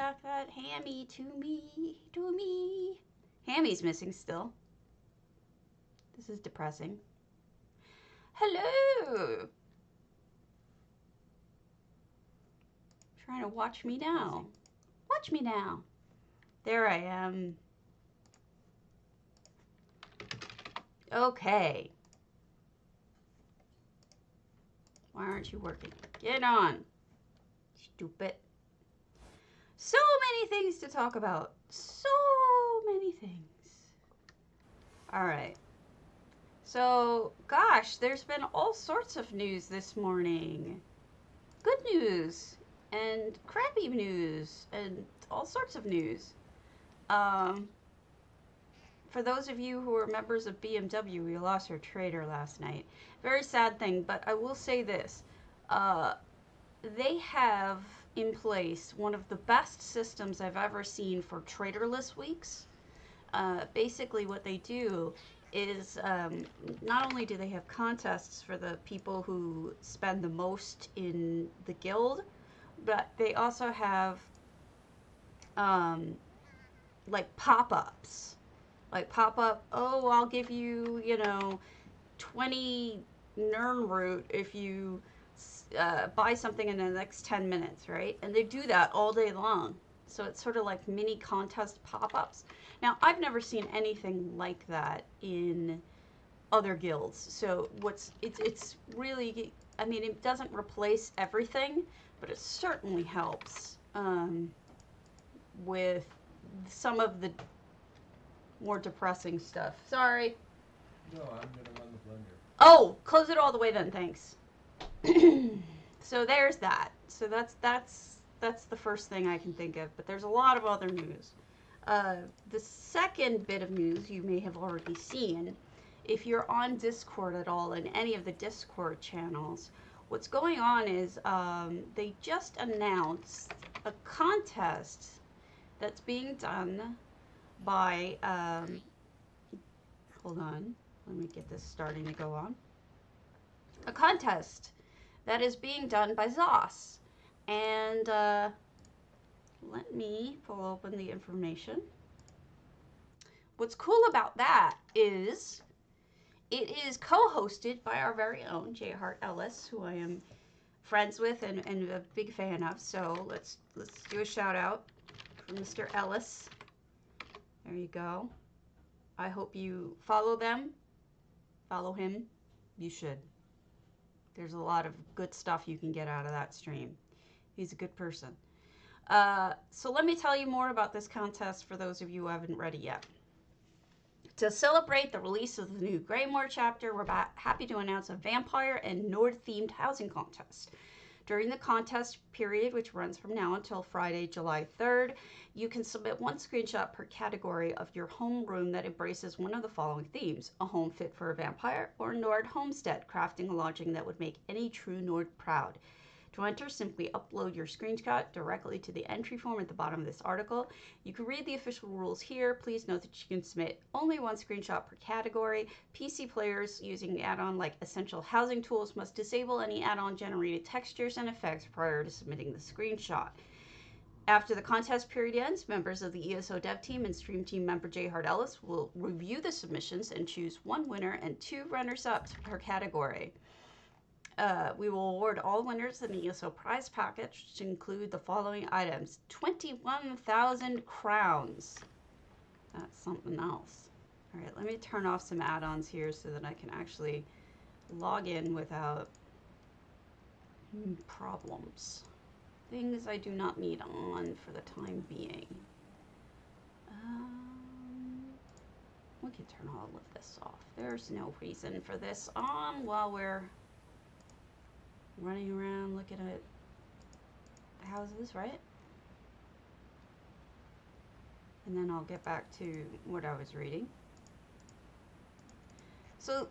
back that hammy to me, to me. Hammy's missing still. This is depressing. Hello. Trying to watch me now. Watch me now. There I am. Okay. Why aren't you working? Get on. Stupid. So many things to talk about. So many things. All right. So, gosh, there's been all sorts of news this morning. Good news and crappy news and all sorts of news. For those of you who are members of BMW, we lost our trader last night. Very sad thing, but I will say this. They have in place one of the best systems I've ever seen for traderless weeks. Basically what they do is not only do they have contests for the people who spend the most in the guild, but they also have like pop-ups. Like pop-up, oh, I'll give you, 20 Nern root if you buy something in the next 10 minutes, right? And they do that all day long. So it's sort of like mini contest pop-ups. Now, I've never seen anything like that in other guilds. So it's really, I mean, it doesn't replace everything, but it certainly helps with some of the more depressing stuff. Sorry. No, I'm gonna run the blender. Oh, close it all the way then, thanks. So there's that. So that's the first thing I can think of, but there's a lot of other news. The second bit of news you may have already seen, if you're on Discord at all in any of the Discord channels, what's going on is they just announced a contest that's being done by, hold on, let me get this starting to go on. A contest that is being done by Zos. And let me pull open the information. What's cool about that is it is co-hosted by our very own J. Hart Ellis, who I am friends with and a big fan of. So let's do a shout out for Mr. Ellis. There you go. I hope you follow them. Follow him. You should. There's a lot of good stuff you can get out of that stream. He's a good person. So let me tell you more about this contest for those of you who haven't read it yet. To celebrate the release of the new Greymoor chapter, we're happy to announce a vampire and Nord-themed housing contest. During the contest period, which runs from now until Friday, July 3rd, you can submit one screenshot per category of your home room that embraces one of the following themes: a home fit for a vampire, or Nord homestead, crafting a lodging that would make any true Nord proud. To enter, simply upload your screenshot directly to the entry form at the bottom of this article. You can read the official rules here. Please note that you can submit only one screenshot per category. PC players using add-on like Essential Housing Tools must disable any add-on generated textures and effects prior to submitting the screenshot. After the contest period ends, members of the ESO dev team and stream team member J. Hart Ellis will review the submissions and choose one winner and two runners-up per category. We will award all winners an ESO prize package, which include the following items: 21,000 crowns. That's something else. All right, let me turn off some add-ons here so that I can actually log in without problems. Things I do not need on for the time being. We can turn all of this off. There's no reason for this on while we're running around looking at houses, right? And then I'll get back to what I was reading. So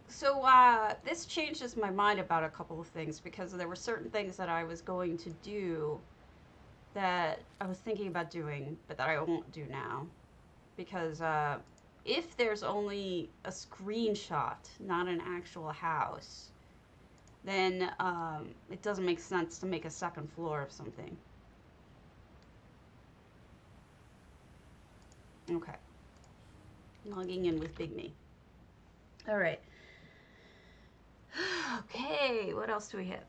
this changes my mind about a couple of things, because there were certain things that I was going to do that I was thinking about doing, but that I won't do now. Because if there's only a screenshot, not an actual house, then it doesn't make sense to make a second floor of something. Okay. Logging in with Big Me. All right. Okay, what else do we have?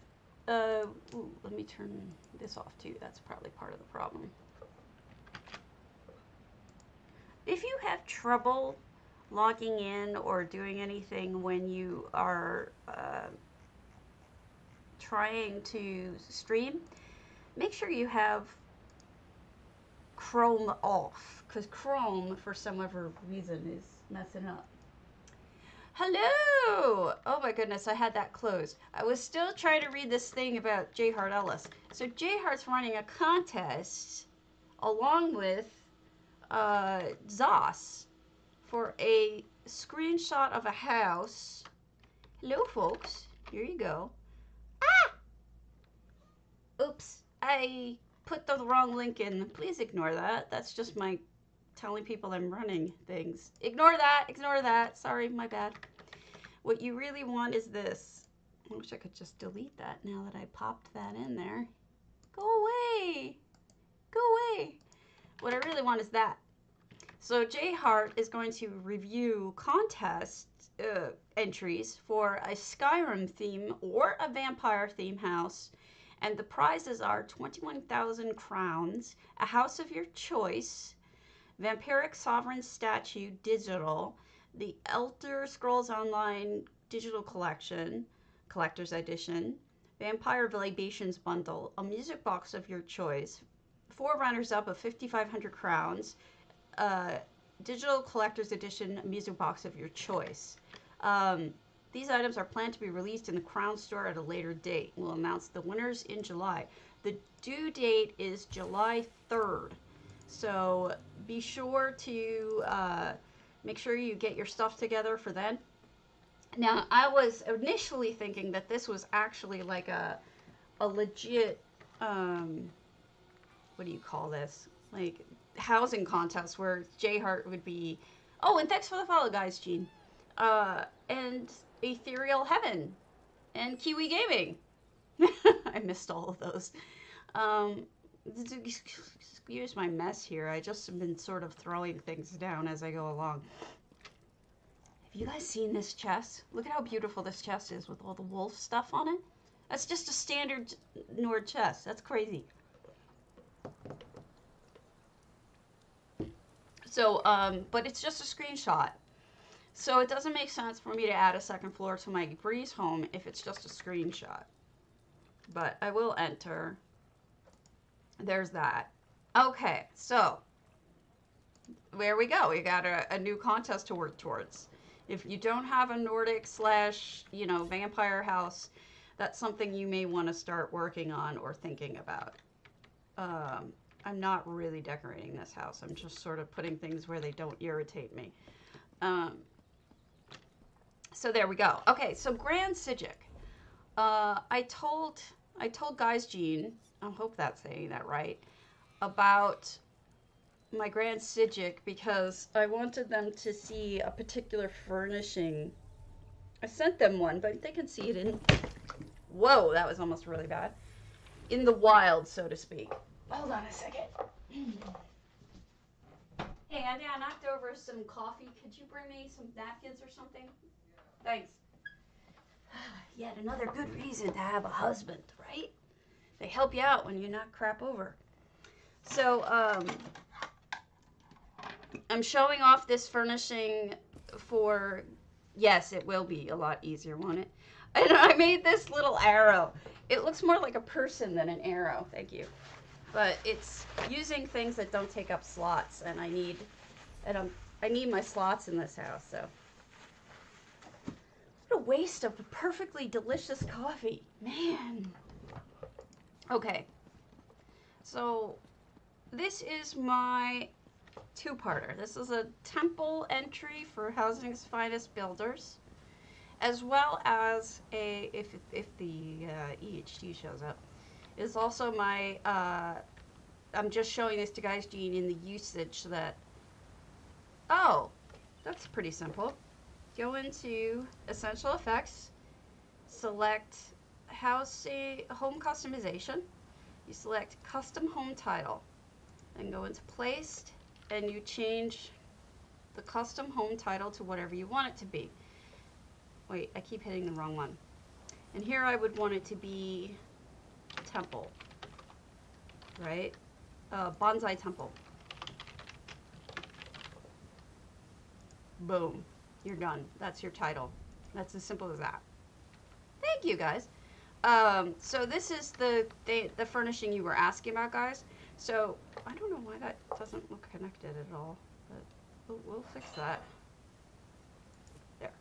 Ooh, let me turn this off too. That's probably part of the problem. If you have trouble logging in or doing anything when you are trying to stream, make sure you have Chrome off, because Chrome, for some other reason, is messing up. Hello! Oh my goodness, I had that closed. I was still trying to read this thing about J. Hart Ellis. So J. Hart's running a contest along with Zos for a screenshot of a house. Hello, folks. Here you go. Ah! Oops, I put the wrong link in. Please ignore that. That's just my telling people I'm running things. Ignore that. Ignore that. Sorry, my bad. What you really want is this. I wish I could just delete that now that I popped that in there. Go away. Go away. What I really want is that. So J. Hart is going to review contest entries for a Skyrim theme or a vampire theme house. And the prizes are 21,000 crowns, a house of your choice, Vampiric Sovereign Statue Digital, the Elder Scrolls Online Digital Collection, Collector's Edition, Vampire Libations Bundle, a music box of your choice, 4 runners-up of 5,500 crowns, Digital Collector's Edition music box of your choice. These items are planned to be released in the Crown Store at a later date. We'll announce the winners in July. The due date is July 3rd. So be sure to make sure you get your stuff together for then. Now, I was initially thinking that this was actually like a legit, what do you call this? Like housing contest where J. Hart would be, oh, and thanks for the follow, guys, Gene. And Ethereal Heaven and Kiwi Gaming. I missed all of those. Excuse my mess here. I just have been sort of throwing things down as I go along. Have you guys seen this chest? Look at how beautiful this chest is with all the wolf stuff on it. That's just a standard Nord chest. That's crazy. So, but it's just a screenshot. So it doesn't make sense for me to add a second floor to my Breeze home if it's just a screenshot. But I will enter. There's that. Okay, so there we go. We got a new contest to work towards. If you don't have a Nordic / vampire house, that's something you may want to start working on or thinking about. I'm not really decorating this house. I'm just sort of putting things where they don't irritate me. So there we go. Okay, so Grand Psijic. I told Guys Gene, I hope that's saying that right, about my Grand Psijic because I wanted them to see a particular furnishing. I sent them one, but they can see it in, whoa, that was almost really bad, in the wild, so to speak. Hold on a second. Hey, Andy, I knocked over some coffee. Could you bring me some napkins or something? Thanks. Yet another good reason to have a husband, right? They help you out when you knock crap over. So, I'm showing off this furnishing for, yes, it will be a lot easier, won't it? And I made this little arrow. It looks more like a person than an arrow. Thank you. But it's using things that don't take up slots, and I need my slots in this house, so. What a waste of perfectly delicious coffee. Man. Okay. So, this is my two-parter. This is a temple entry for Housing's Finest Builders, as well as a, if the EHT shows up, is also my, I'm just showing this to Guys Gene in the usage so that, oh, that's pretty simple. Go into Essential Effects, select Home Customization, you select Custom Home Title, then go into Placed, and you change the custom home title to whatever you want it to be. Wait, I keep hitting the wrong one. And here I would want it to be temple, right? Bonsai temple. Boom. You're done. That's your title. That's as simple as that. Thank you, guys. So this is the furnishing you were asking about, guys. So I don't know why that doesn't look connected at all, but we'll fix that. There.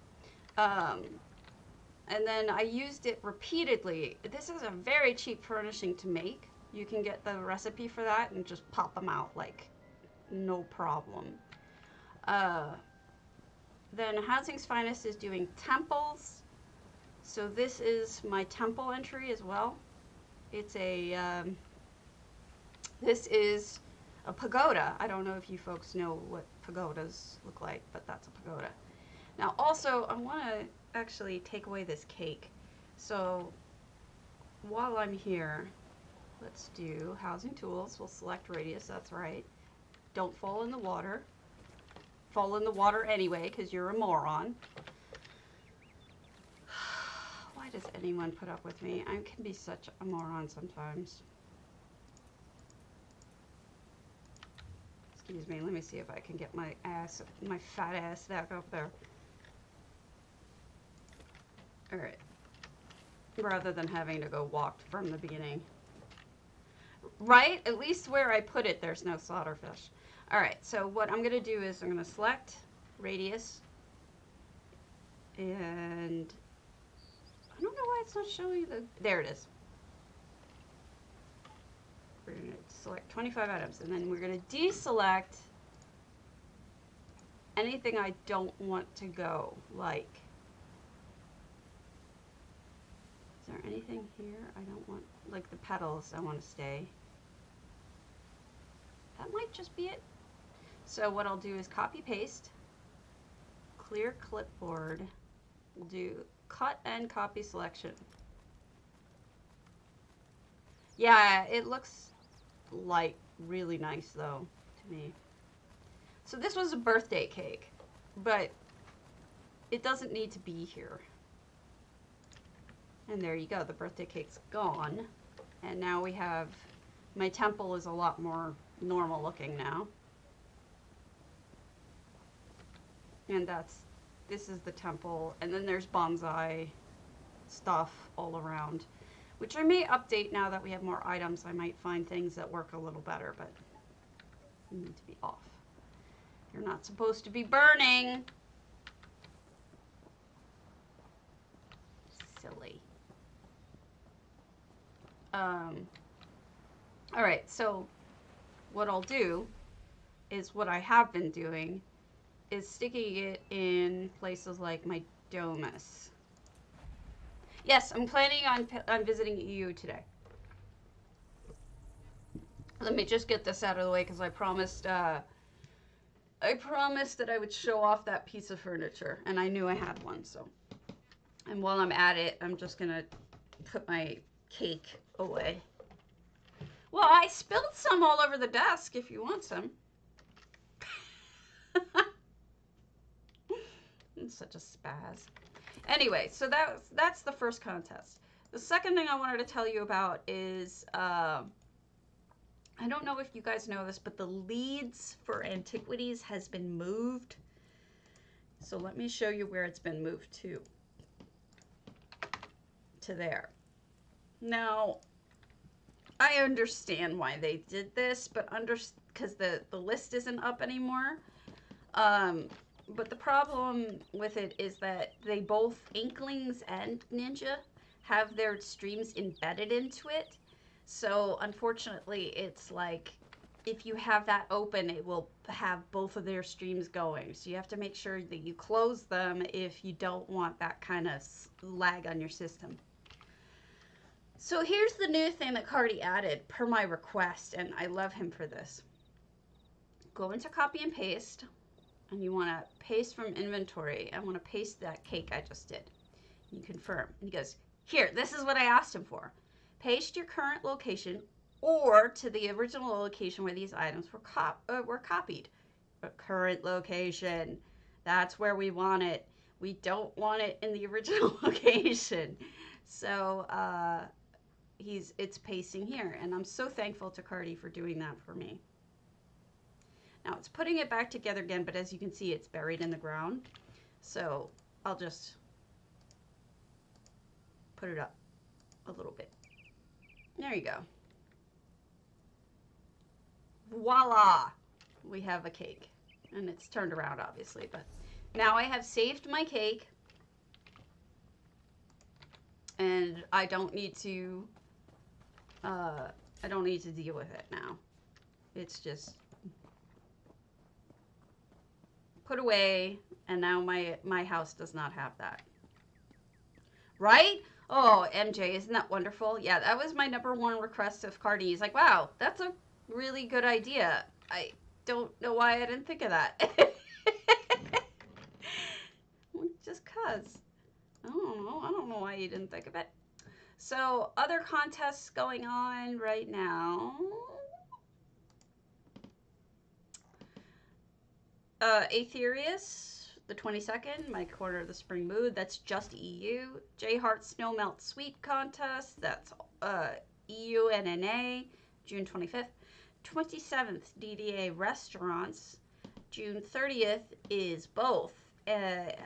And then I used it repeatedly. This is a very cheap furnishing to make. You can get the recipe for that and just pop them out like no problem. Then Housing's Finest is doing temples. So this is my temple entry as well. It's a, this is a pagoda. I don't know if you folks know what pagodas look like, but that's a pagoda. Now also, I want to actually take away this cake. So while I'm here, let's do housing tools. We'll select radius, that's right. Don't fall in the water. Fall in the water anyway, because you're a moron. Why does anyone put up with me? I can be such a moron sometimes. Excuse me, let me see if I can get my fat ass back up there. Alright. Rather than having to go walk from the beginning. Right? At least where I put it, there's no slaughterfish. Alright, so what I'm going to do is I'm going to select radius. And I don't know why it's not showing the... There it is. We're going to select 25 items. And then we're going to deselect anything I don't want to go, like... Is there anything here I don't want? Like the petals, I want to stay. That might just be it. So what I'll do is copy paste, clear clipboard, we'll do cut and copy selection. Yeah, it looks like really nice though to me. So this was a birthday cake, but it doesn't need to be here. And there you go, the birthday cake's gone. And now we have, my temple is a lot more normal looking now. And this is the temple. And then there's bonsai stuff all around, which I may update now that we have more items. I might find things that work a little better, but you need to be off. You're not supposed to be burning. Silly. All right, so what I'll do is what I have been doing is sticking it in places like my domus. Yes, I'm planning on visiting EU today. Let me just get this out of the way because I promised that I would show off that piece of furniture, and I knew I had one. So, and while I'm at it, I'm just gonna put my cake away. Well, I spilled some all over the desk if you want some. I'm such a spaz. Anyway, so that's the first contest. The second thing I wanted to tell you about is, I don't know if you guys know this, but the leads for antiquities has been moved. So let me show you where it's been moved to. To there. Now, I understand why they did this, but because the list isn't up anymore. But the problem with it is that they both, Inklings and Ninja, have their streams embedded into it. So unfortunately, it's like if you have that open, it will have both of their streams going. So you have to make sure that you close them if you don't want that kind of lag on your system. So here's the new thing that Cardi added per my request, and I love him for this. Go into copy and paste, and you want to paste from inventory. I want to paste that cake I just did. You confirm. And he goes, here, this is what I asked him for. Paste your current location or to the original location where these items were copied. Current location. That's where we want it. We don't want it in the original location. So it's pasting here, and I'm so thankful to Cardi for doing that for me. Now it's putting it back together again, but as you can see, it's buried in the ground. So I'll just put it up a little bit. There you go. Voila! We have a cake. And it's turned around, obviously, but now I have saved my cake. And I don't need to deal with it now. It's just put away, and now my house does not have that. Right? Oh, MJ, isn't that wonderful? Yeah, that was my #1 request of Cardi. He's like, wow, that's a really good idea. I don't know why I didn't think of that. Just cuz. I don't know why you didn't think of it. So, other contests going on right now. Aetherius, the 22nd, my Corner of the Spring Mood. That's just EU. J Heart Snow Melt Sweet Contest. That's EU and NA, June 25th. 27th, DDA Restaurants. June 30th is both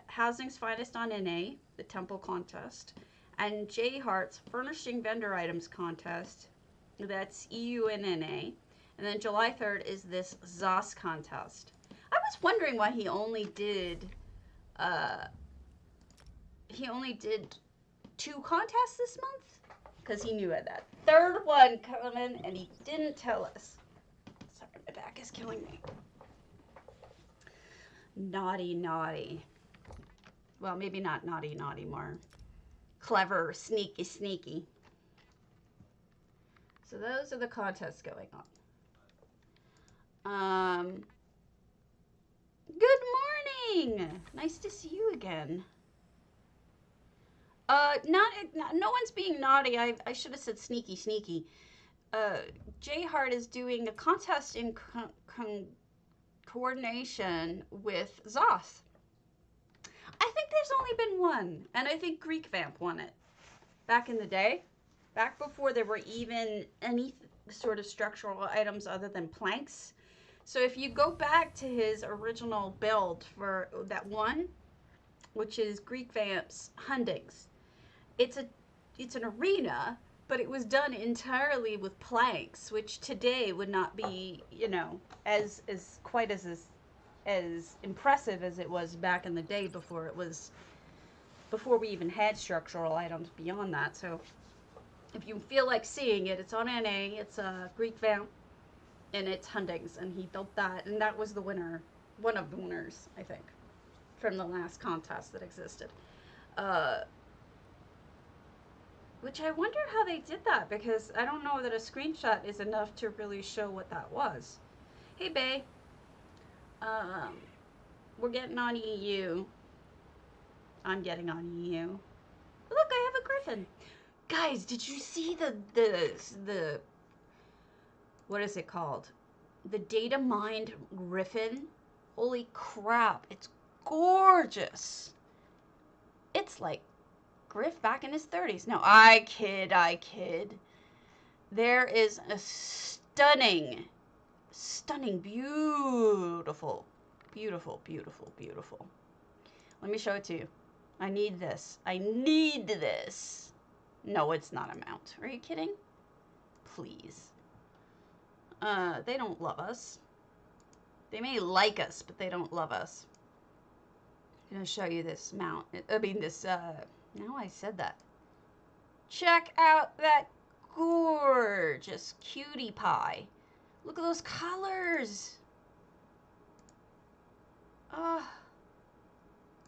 Housing's Finest on NA, the Temple Contest, and J Heart's Furnishing Vendor Items Contest. That's EU and NA. And then July 3rd is this ZOS contest. I was wondering why he only did 2 contests this month, because he knew it had that third one coming and he didn't tell us. Sorry, my back is killing me. Naughty, naughty. Well, maybe not naughty, naughty, more clever, sneaky, sneaky. So those are the contests going on. Good morning. Nice to see you again. No one's being naughty. I should have said sneaky, sneaky. J Heart is doing a contest in coordination with Zoth. I think there's only been one, and I think Greek Vamp won it back in the day, back before there were even any sort of structural items other than planks. So if you go back to his original build for that one, which is Greek Vamp's Hundings, it's an arena, but it was done entirely with planks, which today would not be, you know, as quite as impressive as it was back in the day before we even had structural items beyond that. So if you feel like seeing it, it's on NA, it's a Greek Vamp, and it's Hundings, and he built that, and that was the winner, one of the winners, I think, from the last contest that existed. Which I wonder how they did that, because I don't know that a screenshot is enough to really show what that was. Hey, bae. We're getting on EU. I'm getting on EU. Look, I have a griffin. Guys, did you see the what is it called? The data mined griffin? Holy crap, it's gorgeous. It's like Griff back in his 30s. No, I kid. There is a stunning, beautiful. Let me show it to you. I need this. No, it's not a mount. Are you kidding? Please. They don't love us. They may like us, but they don't love us. I'm gonna show you this mount. Now I said that. Check out that gorgeous cutie pie. Look at those colors.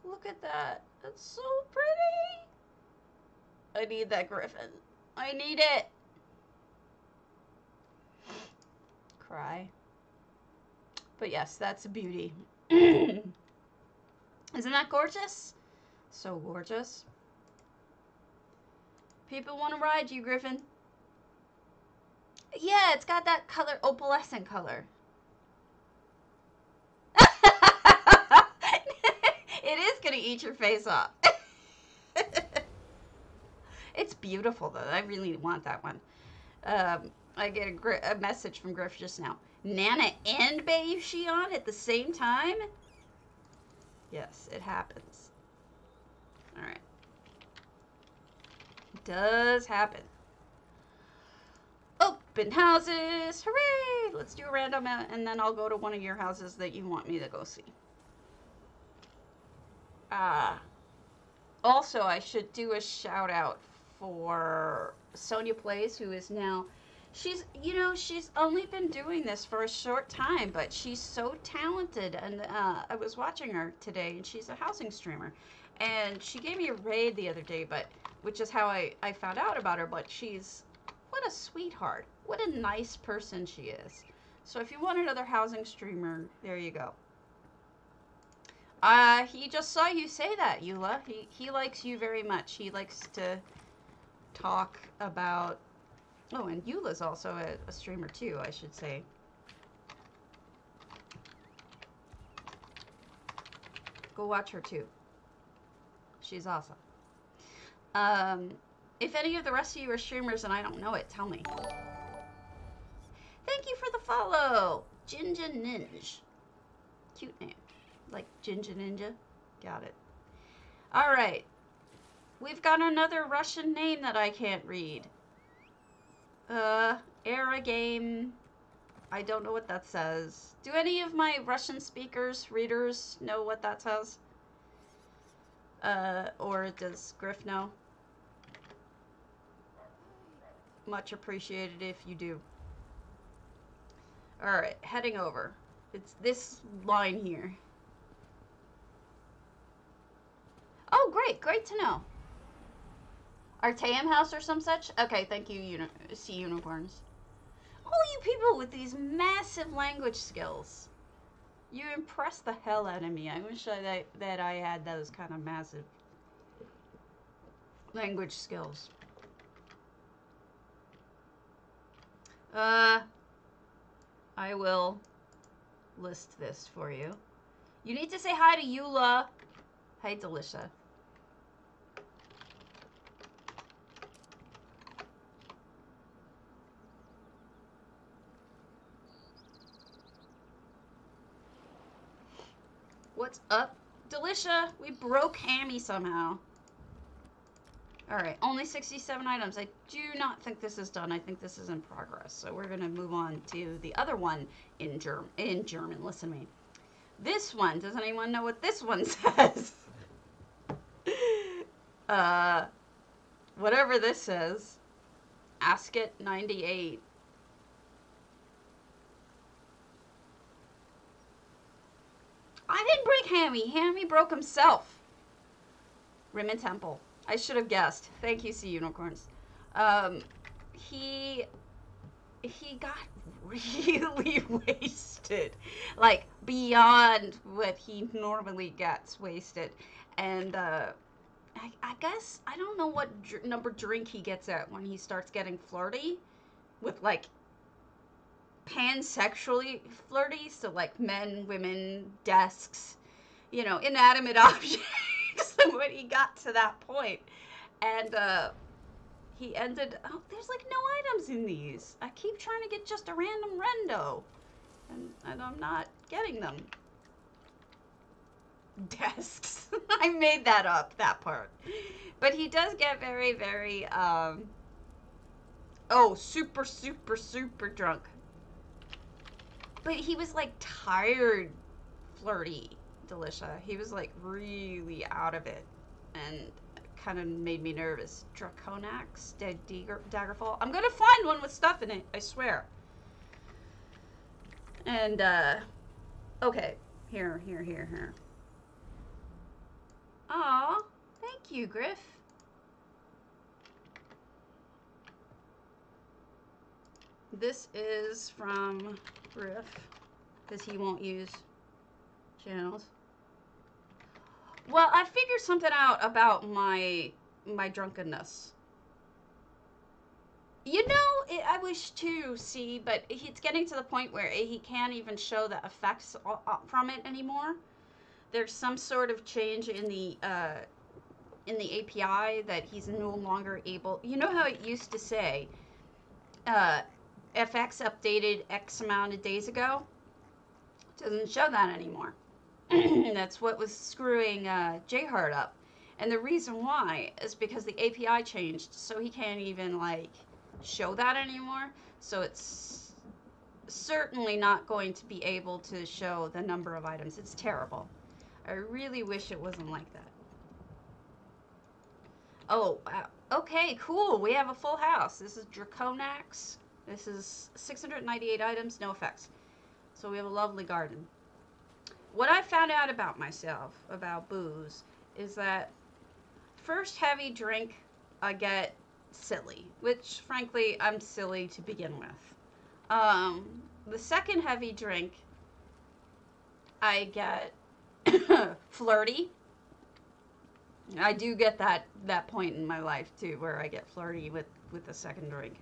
Look at that. That's so pretty. I need that griffin. I need it. Cry. But yes, that's a beauty. Isn't that gorgeous? So gorgeous. People want to ride you, Griffin. Yeah, it's got that color, opalescent color. eat your face off. It's beautiful, though. I really want that one. I get a message from Griff just now. Nana and Bayushion at the same time? Yes, it happens. Alright. It does happen. Open houses! Hooray! Let's do a random, and then I'll go to one of your houses that you want me to go see. Also, I should do a shout out for Sonia Plays, who is now, she's only been doing this for a short time, but she's so talented, and I was watching her today, and she's a housing streamer, and she gave me a raid the other day, which is how I found out about her, but what a sweetheart. What a nice person she is. So if you want another housing streamer, there you go. He just saw you say that, Eula. He likes you very much. He likes to talk about... Oh, and Eula's also a streamer too, I should say. Go watch her too. She's awesome. If any of the rest of you are streamers and I don't know it, tell me. Thank you for the follow! Jinja Ninja. Cute name. Like Jinja Ninja? Got it. Alright. We've got another Russian name that I can't read. Era game. I don't know what that says. Do any of my Russian speakers, readers, know what that says? Or does Griff know? Much appreciated if you do. Alright, heading over. It's this line here. Oh, great. Great to know. Arteum House or some such? Okay, thank you, Sea Unicorns. All you people with these massive language skills. You impress the hell out of me. I wish that I had those kind of massive language skills. I will list this for you. You need to say hi to Eula. Hi, Delicia. What's up, Delicia? We broke Hammy somehow. Alright, only 67 items. I do not think this is done. I think this is in progress. So we're going to move on to the other one in German. Listen to me. This one, does anyone know what this one says? Whatever this says. Ask it 98. I didn't break Hammy. Hammy broke himself. Rimmon Temple. I should have guessed. Thank you, Sea Unicorns. He got really wasted. Like, beyond what he normally gets wasted. And, I guess, I don't know what number drink he gets at when he starts getting flirty. With, like, pansexually flirty. So, like, men, women, desks, you know, inanimate objects. When he got to that point. And, he ended, oh, there's like no items in these. I keep trying to get just a random rendo. And I'm not getting them. Desks. I made that up, that part. But he does get very, very, super, super, super drunk. But he was like tired, flirty, Delicia. He was like really out of it. And kind of made me nervous. Draconax, Daggerfall. I'm gonna find one with stuff in it, I swear. And, okay. Here. Aw, thank you, Griff. This is from Griff, because he won't use channels. Well, I figured something out about my drunkenness. You know, I wish to see, but it's getting to the point where he can't even show the effects from it anymore. there's some sort of change in the API that he's no longer able. You know how it used to say, FX updated X amount of days ago? It doesn't show that anymore. That's what was screwing Jhart up. And the reason why is because the API changed, so he can't even, like, show that anymore. So it's certainly not going to be able to show the number of items. It's terrible. I really wish it wasn't like that. Oh, wow. Okay, cool. We have a full house. This is Draconax. This is 698 items, no effects. So we have a lovely garden. What I found out about myself, about booze, is that first heavy drink, I get silly, which frankly, I'm silly to begin with. The second heavy drink, I get flirty. I do get that point in my life too, where I get flirty with the second drink.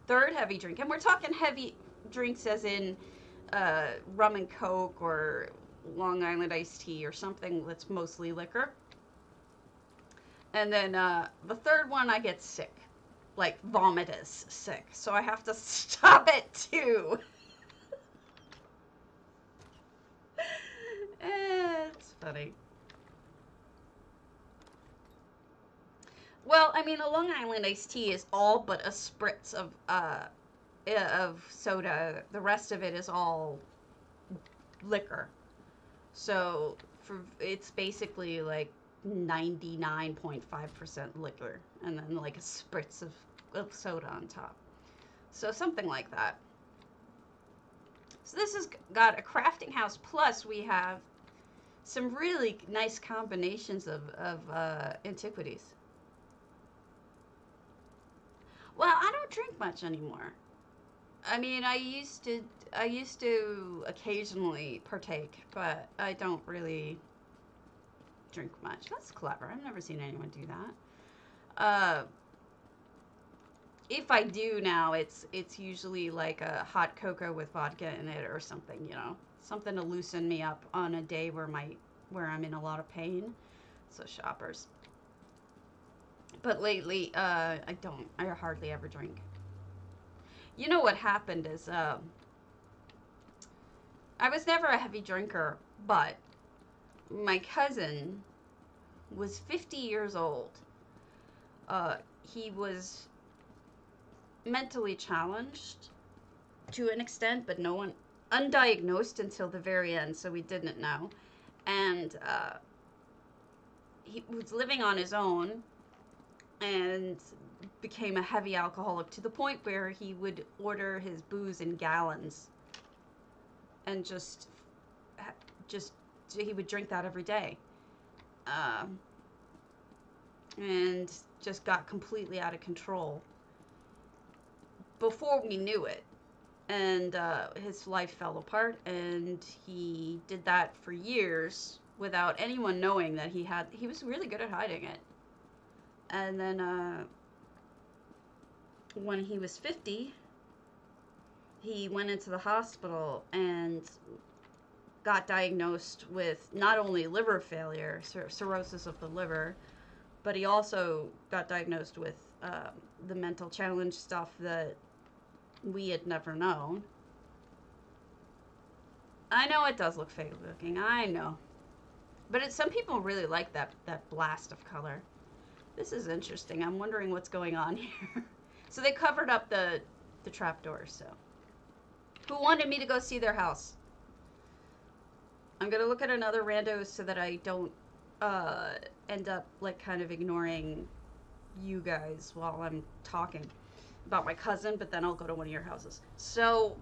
Third heavy drink, and we're talking heavy drinks as in rum and coke or Long Island iced tea or something that's mostly liquor. And then the third one, I get sick, like vomitous sick, so I have to stop it too. It's funny. Well, I mean, a Long Island iced tea is all but a spritz of soda. The rest of it is all liquor. So it's basically like 99.5% liquor, and then like a spritz of soda on top. So something like that. So this has got a crafting house, plus we have some really nice combinations of antiquities. Well, I don't drink much anymore. I mean, I used to occasionally partake, but I don't really drink much. That's clever. I've never seen anyone do that. If I do now, it's usually like a hot cocoa with vodka in it or something, you know, something to loosen me up on a day where I'm in a lot of pain. So shoppers. But lately, I hardly ever drink. You know what happened is, I was never a heavy drinker, but my cousin was 50 years old. He was mentally challenged to an extent, but undiagnosed until the very end, so we didn't know. And he was living on his own and became a heavy alcoholic to the point where he would order his booze in gallons and just he would drink that every day, and just got completely out of control before we knew it, and his life fell apart, and he did that for years without anyone knowing that he was really good at hiding it. And then when he was 50, he went into the hospital and got diagnosed with not only liver failure, cirrhosis of the liver, but he also got diagnosed with the mental challenge stuff that we had never known. I know it does look fake looking, I know. But some people really like that blast of color. This is interesting. I'm wondering what's going on here. So they covered up the trapdoors, so. Who wanted me to go see their house? I'm gonna look at another rando so that I don't end up like kind of ignoring you guys while I'm talking about my cousin, but then I'll go to one of your houses. So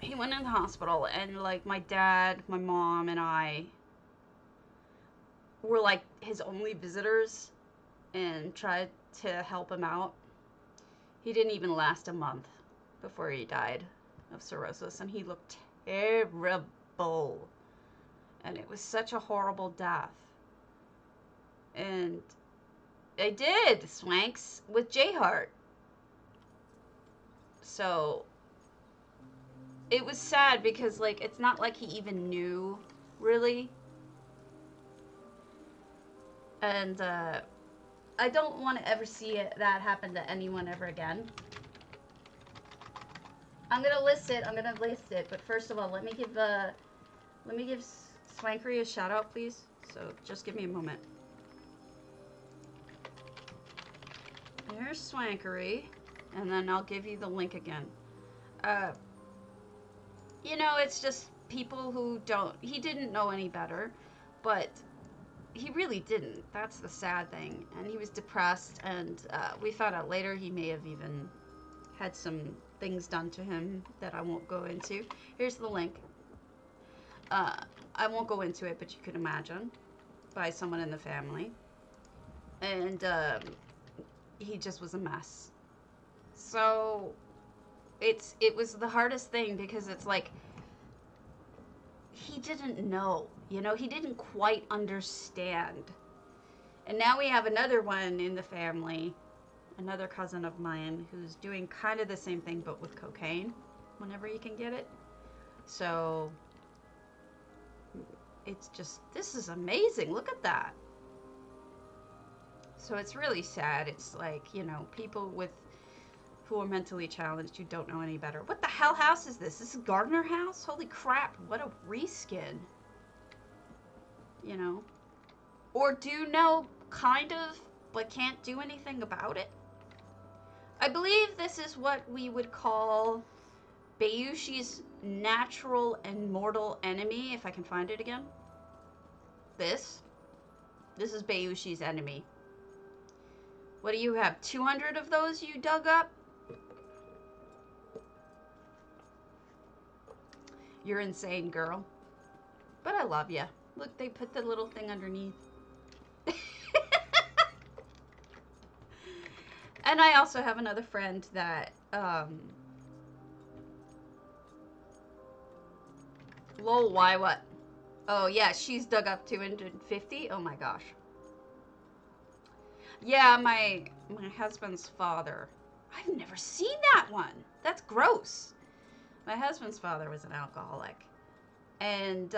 he went in the hospital, and like my dad, my mom, and I were like his only visitors and tried to help him out. He didn't even last a month before he died of cirrhosis, and he looked terrible. And it was such a horrible death. And I did swanks with Jhart. So it was sad because like it's not like he even knew really. And I don't want to ever see that happen to anyone ever again. I'm gonna list it. But first of all, let me give Swankery a shout out, please. So just give me a moment. Here's Swankery, and then I'll give you the link again. You know, it's just people who don't. He didn't know any better, but he really didn't. That's the sad thing. And he was depressed, and we found out later he may have even had some things done to him that I won't go into. Here's the link. I won't go into it, but you can imagine, by someone in the family. And he just was a mess. So it was the hardest thing, because it's like he didn't know, you know, he didn't quite understand. And now we have another one in the family, another cousin of mine, who's doing kind of the same thing but with cocaine whenever you can get it. So it's just, this is amazing. Look at that. So it's really sad. It's like, you know, people who are mentally challenged who don't know any better. What the hell house is this? This is Gardner house? Holy crap, what a reskin. You know? Or do know, kind of, but can't do anything about it. I believe this is what we would call Bayushi's natural and mortal enemy, if I can find it again. This is Bayushi's enemy. What do you have? 200 of those you dug up? You're insane, girl. But I love ya. Look, they put the little thing underneath. And I also have another friend that, lol, why what? Oh, yeah, she's dug up 250? Oh my gosh. Yeah, my husband's father. I've never seen that one. That's gross. My husband's father was an alcoholic. And,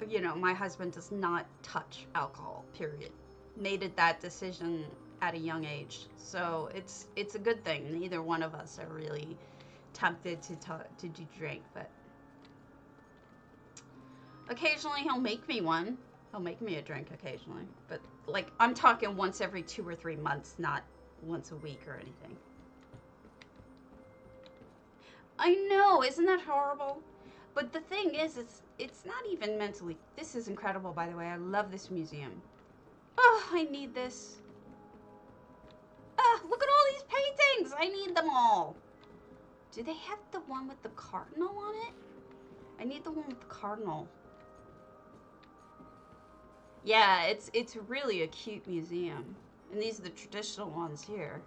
you know, my husband does not touch alcohol, period. Made that decision at a young age. So it's a good thing. Neither one of us are really tempted to do drink, but occasionally he'll make me one. He'll make me a drink occasionally. But, like, I'm talking once every 2 or 3 months, not once a week or anything. I know, isn't that horrible? But the thing is, it's not even mentally. This is incredible, by the way. I love this museum. Oh, I need this. Look at all these paintings. I need them all. Do they have the one with the cardinal on it? I need the one with the cardinal. Yeah, it's really a cute museum. And these are the traditional ones here.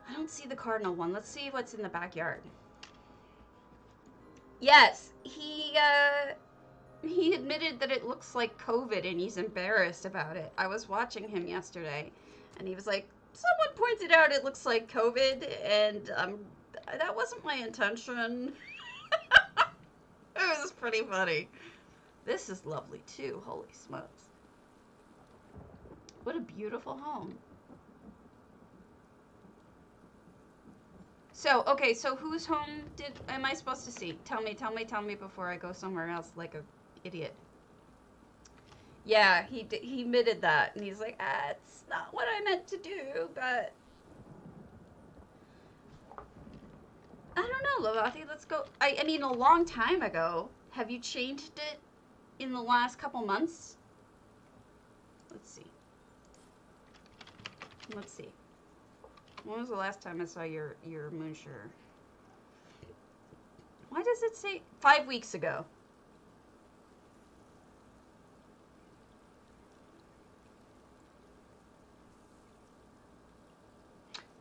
I don't see the cardinal one. Let's see what's in the backyard. Yes, he admitted that it looks like COVID and he's embarrassed about it. I was watching him yesterday and he was like, someone pointed out it looks like COVID and that wasn't my intention. It was pretty funny. This is lovely too, holy smokes. What a beautiful home. So, okay, so whose home am I supposed to see? Tell me before I go somewhere else like a idiot. Yeah, he admitted that, and he's like, it's not what I meant to do, but I don't know, Lavati, let's go. I mean, a long time ago. Have you changed it in the last couple months? Let's see. When was the last time I saw your moonsugar? Why does it say 5 weeks ago?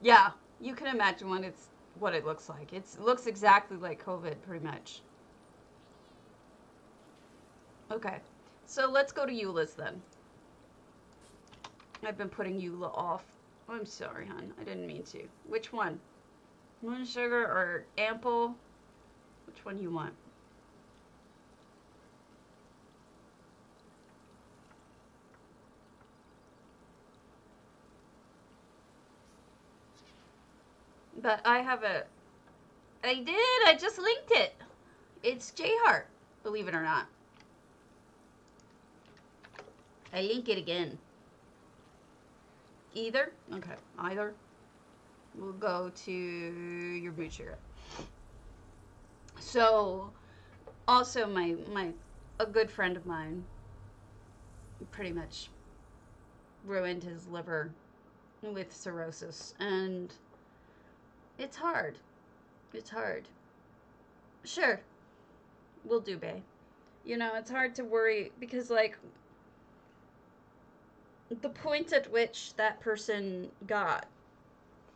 Yeah, you can imagine what it looks like. It looks exactly like COVID, pretty much. Okay, so let's go to Eula's then. I've been putting Eula off. I'm sorry, hon. I didn't mean to. Which one? Moonsugar or ample? Which one you want? But I have a... I just linked it. It's J-Heart, believe it or not. I link it again. Either? Okay, either. We'll go to your moonsugar. So, also a good friend of mine pretty much ruined his liver with cirrhosis, and it's hard. It's hard. Sure, we'll do, bae. You know, it's hard to worry because, like, the point at which that person got,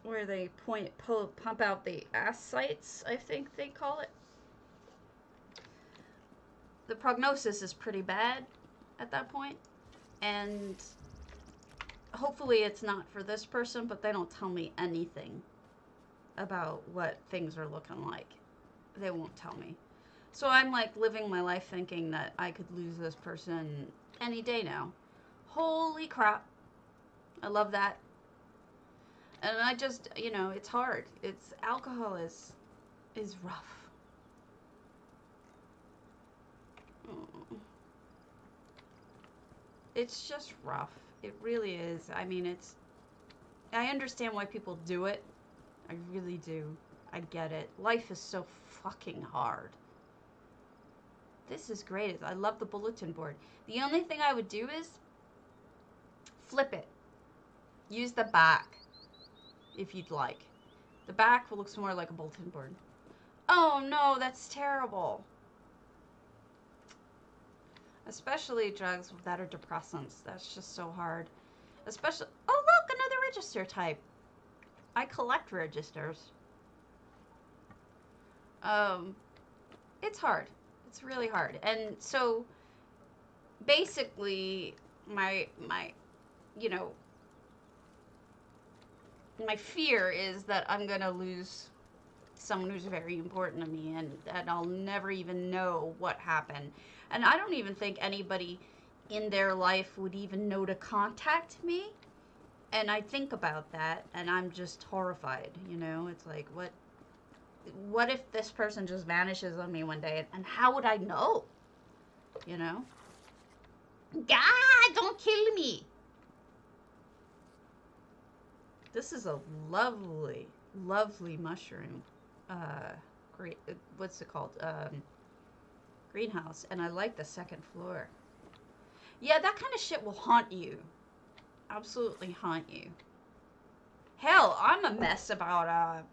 where they pump out the ascites, I think they call it. The prognosis is pretty bad at that point, and hopefully it's not for this person, but they don't tell me anything about what things are looking like. They won't tell me. So I'm like living my life thinking that I could lose this person any day now. Holy crap. I love that. And I just, you know, it's hard. Alcohol is rough. It's just rough. It really is. I mean, I understand why people do it. I really do. I get it. Life is so fucking hard. This is great. I love the bulletin board. The only thing I would do is flip it. Use the back if you'd like. The back looks more like a bulletin board. Oh no, that's terrible. Especially drugs that are depressants. That's just so hard. Especially, oh look, another register type. I collect registers. It's hard. It's really hard. And so basically my you know, my fear is that I'm gonna lose someone who's very important to me, and that I'll never even know what happened. And I don't even think anybody in their life would even know to contact me. And I think about that, and I'm just horrified, you know? It's like, what if this person just vanishes on me one day, and how would I know? You know? God, don't kill me! This is a lovely, lovely mushroom. Great, what's it called? Greenhouse. And I like the second floor. Yeah, that kind of shit will haunt you. Absolutely haunt you. Hell, I'm a mess about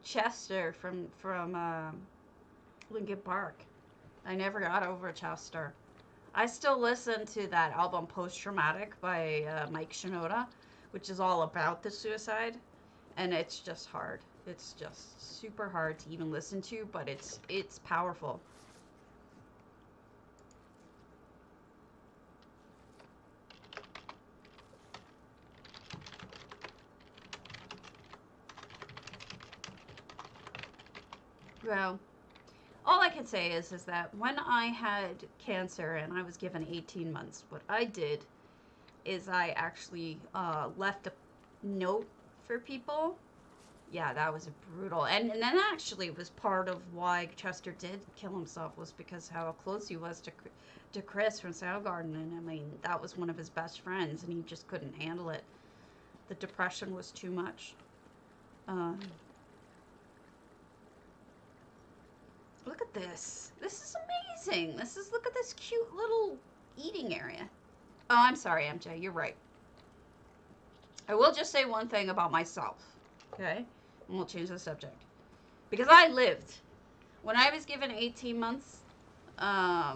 Chester from Linkin Park. I never got over Chester. I still listen to that album Post Traumatic by Mike Shinoda, which is all about the suicide, and it's just hard. It's just super hard to even listen to, but it's powerful. Well, all I can say is that when I had cancer and I was given 18 months, what I did is I actually left a note for people. Yeah, that was brutal. And then actually was part of why Chester did kill himself, was because how close he was to Chris from Soundgarden. And I mean, that was one of his best friends, and he just couldn't handle it. The depression was too much. Look at this. This is amazing. Look at this cute little eating area. Oh, I'm sorry, MJ. You're right. I will just say one thing about myself. Okay? And we'll change the subject. Because I lived. When I was given 18 months, I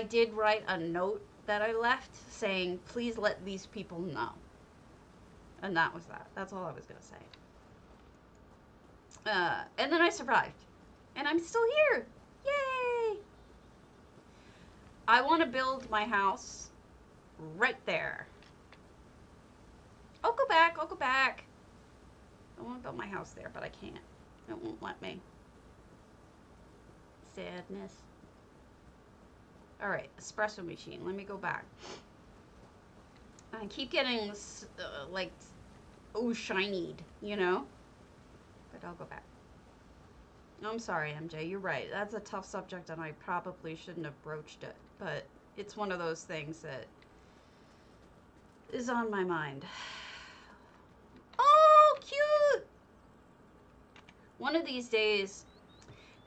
did write a note that I left saying, please let these people know. And that was that. That's all I was going to say. And then I survived. And I'm still here. Yay! I want to build my house right there. I'll go back. I'll go back. I want to build my house there, but I can't. It won't let me. Sadness. All right, espresso machine. Let me go back. I keep getting, like, oh, shinied, you know? But I'll go back. I'm sorry, MJ, you're right. That's a tough subject, and I probably shouldn't have broached it. But it's one of those things that is on my mind. Oh, cute! One of these days,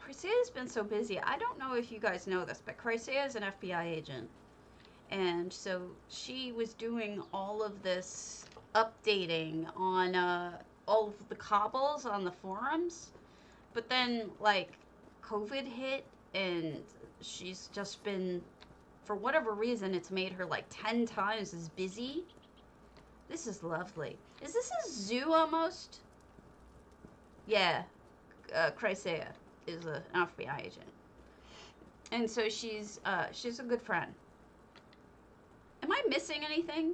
Chrysea's been so busy. I don't know if you guys know this, but Chrysea is an FBI agent. And so she was doing all of this updating on all of the cobbles on the forums. But then, like, COVID hit, and she's just been, for whatever reason, it's made her like 10 times as busy. This is lovely. Is this a zoo almost? Yeah, Chrysea is an FBI agent. And so she's a good friend. Am I missing anything?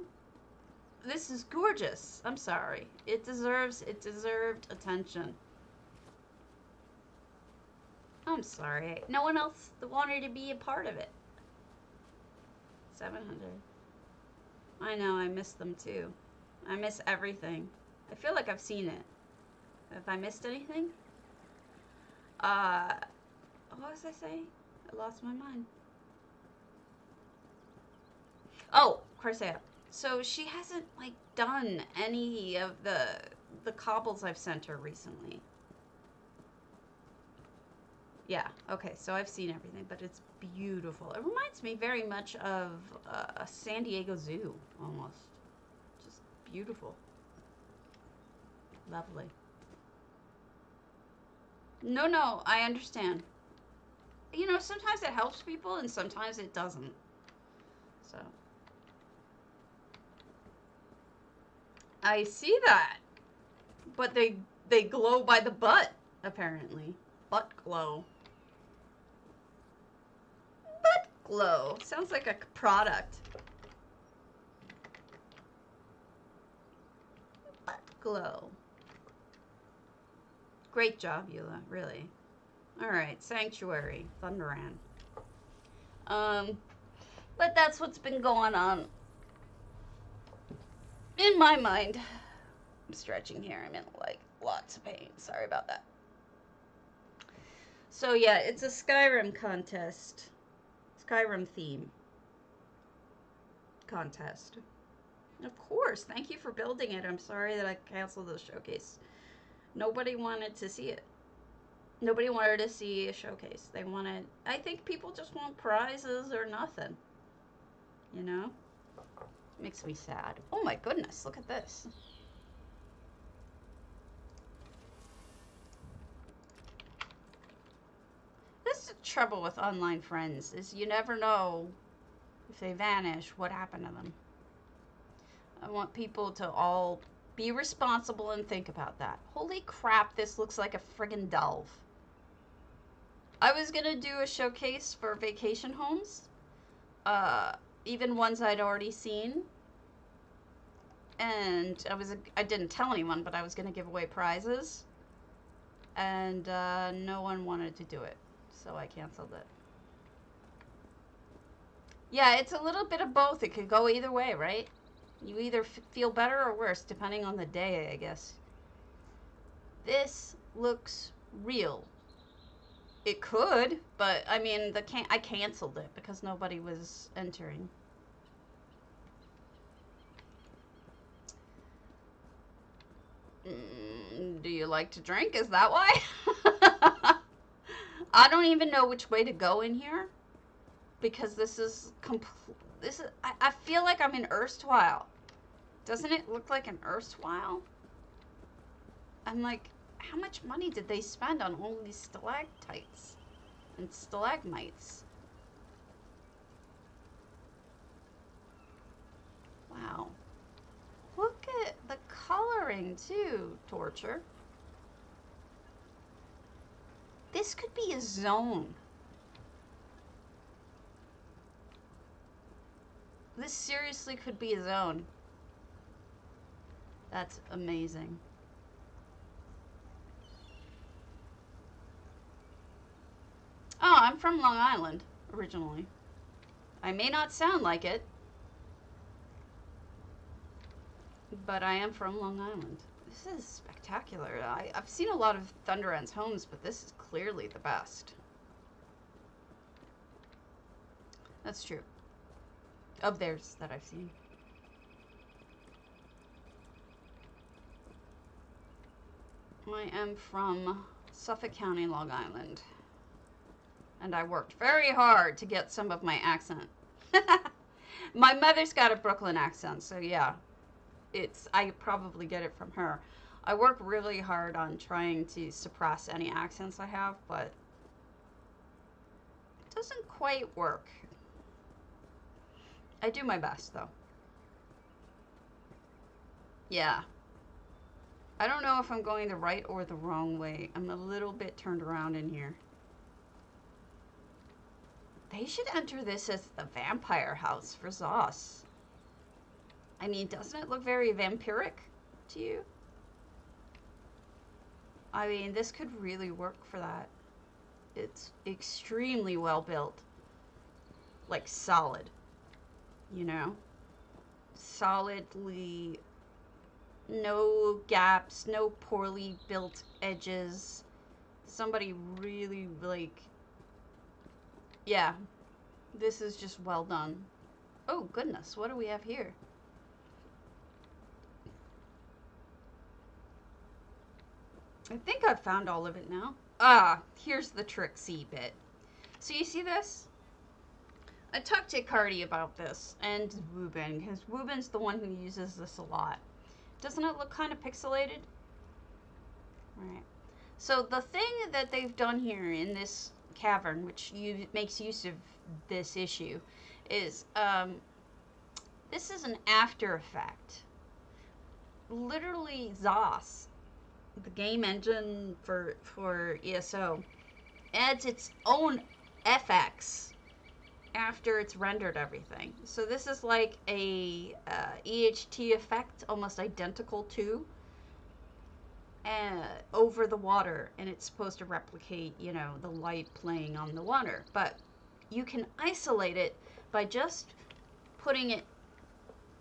This is gorgeous. I'm sorry. It deserved attention. I'm sorry. No one else wanted to be a part of it. 700. I know, I miss them too. I miss everything. I feel like I've seen it. Have I missed anything? What was I saying? I lost my mind. Oh, Chrysea. So she hasn't, like, done any of the cobbles I've sent her recently. Yeah, okay, so I've seen everything, but it's beautiful. It reminds me very much of a San Diego zoo, almost. Just beautiful. Lovely. No, I understand. You know, sometimes it helps people, and sometimes it doesn't. So. I see that. But they glow by the butt, apparently. Butt glow. Butt glow. Sounds like a product. Butt glow. Great job, Eula, really. Alright, Sanctuary, Thunderan. But that's what's been going on in my mind. I'm stretching here. I'm in, like, lots of pain. Sorry about that. So, yeah, it's a Skyrim contest. Skyrim theme contest. Of course. Thank you for building it. I'm sorry that I canceled the showcase. Nobody wanted to see it. Nobody wanted to see a showcase. They wanted... I think people just want prizes or nothing. You know? Makes me sad. Oh my goodness, look at this. This is the trouble with online friends, is you never know if they vanish, what happened to them. I want people to all be responsible and think about that. Holy crap, this looks like a friggin' delve. I was gonna do a showcase for vacation homes. Even ones I'd already seen. And I didn't tell anyone, but I was gonna give away prizes. And no one wanted to do it, so I canceled it. Yeah, it's a little bit of both. It could go either way, right? You either feel better or worse, depending on the day, I guess. This looks real. It could, but I mean, I canceled it because nobody was entering. Do you like to drink? Is that why? I don't even know which way to go in here because this is I feel like I'm in Earthtear. Doesn't it look like an Earthtear? I'm like, how much money did they spend on all these stalactites and stalagmites? Wow. Look at the coloring too, Torture. This could be a zone. This seriously could be a zone. That's amazing. Oh, I'm from Long Island, originally. I may not sound like it. But I am from Long Island. This is spectacular. I've seen a lot of Thunder Ends homes, but this is clearly the best. That's true. Of theirs that I've seen. I am from Suffolk County, Long Island. And I worked very hard to get some of my accent. My mother's got a Brooklyn accent, so yeah. I probably get it from her. I work really hard on trying to suppress any accents I have, but it doesn't quite work. I do my best, though. Yeah. I don't know if I'm going the right or the wrong way. I'm a little bit turned around in here. They should enter this as the vampire house for Zos. I mean, doesn't it look very vampiric to you? I mean, this could really work for that. It's extremely well built. Like, solid. You know? Solidly... No gaps, no poorly built edges. Somebody really, like... Yeah. This is just well done. Oh, goodness. What do we have here? I think I've found all of it now. Ah, here's the tricksy bit. So you see this? I talked to Cardi about this, and Wubin, because Wubin's the one who uses this a lot. Doesn't it look kind of pixelated? Right. So the thing that they've done here in this cavern, which makes use of this issue, is this is an after effect. Literally, Zos, the game engine for ESO, adds its own FX after it's rendered everything. So this is like a EHT effect, almost identical to over the water, and it's supposed to replicate, you know, the light playing on the water. But you can isolate it by just putting it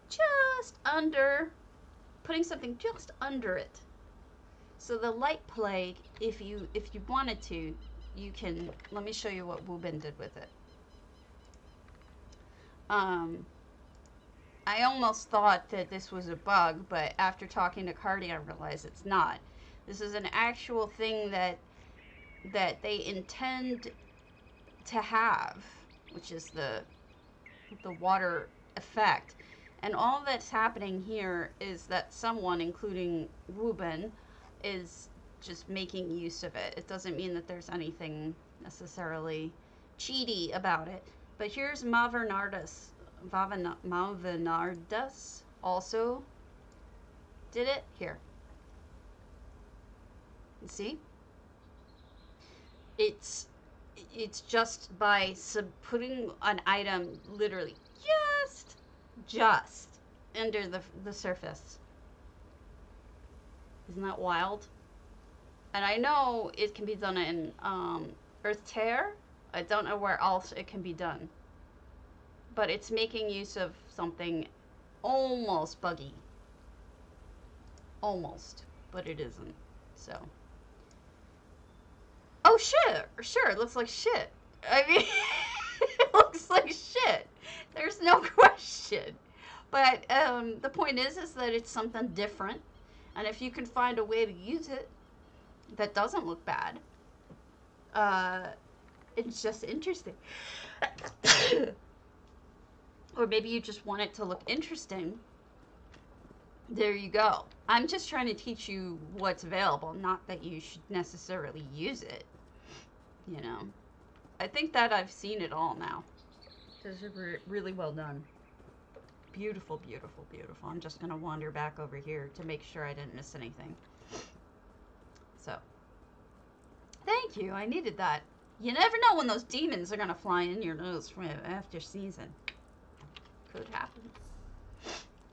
just under, putting something just under it. So the light play, if you wanted to, you can. Let me show you what Wubin did with it. I almost thought that this was a bug, but after talking to Cardi, I realized it's not. This is an actual thing that they intend to have, which is the water effect. And all that's happening here is that someone, including Wubin, is just making use of it. It doesn't mean that there's anything necessarily cheaty about it. But here's Mavernardus also did it. Here. You see? It's just by putting an item literally just under the surface. Isn't that wild? And I know it can be done in Earthtear. I don't know where else it can be done. But it's making use of something almost buggy. Almost. But it isn't. So. Oh, sure. It looks like shit. I mean, it looks like shit. There's no question. But the point is that it's something different. And if you can find a way to use it that doesn't look bad, it's just interesting. Or maybe you just want it to look interesting. There you go. I'm just trying to teach you what's available, not that you should necessarily use it. You know, I think that I've seen it all now. This is really well done. Beautiful, beautiful, beautiful. I'm just going to wander back over here to make sure I didn't miss anything. So, thank you. I needed that. You never know when those demons are going to fly in your nose from after season. Could happen.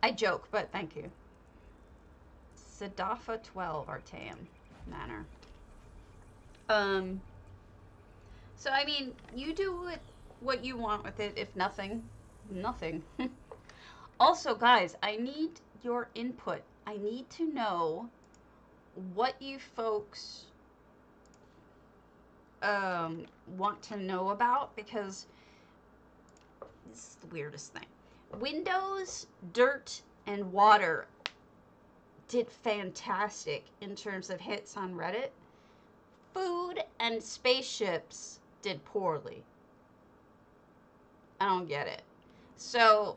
I joke, but thank you. Sidafa 12, Arteum Manor. So, I mean, you do what you want with it, if nothing. Also, guys, I need your input. I need to know what you folks want to know about, because this is the weirdest thing. Windows, dirt, and water did fantastic in terms of hits on Reddit. Food and spaceships did poorly. I don't get it. So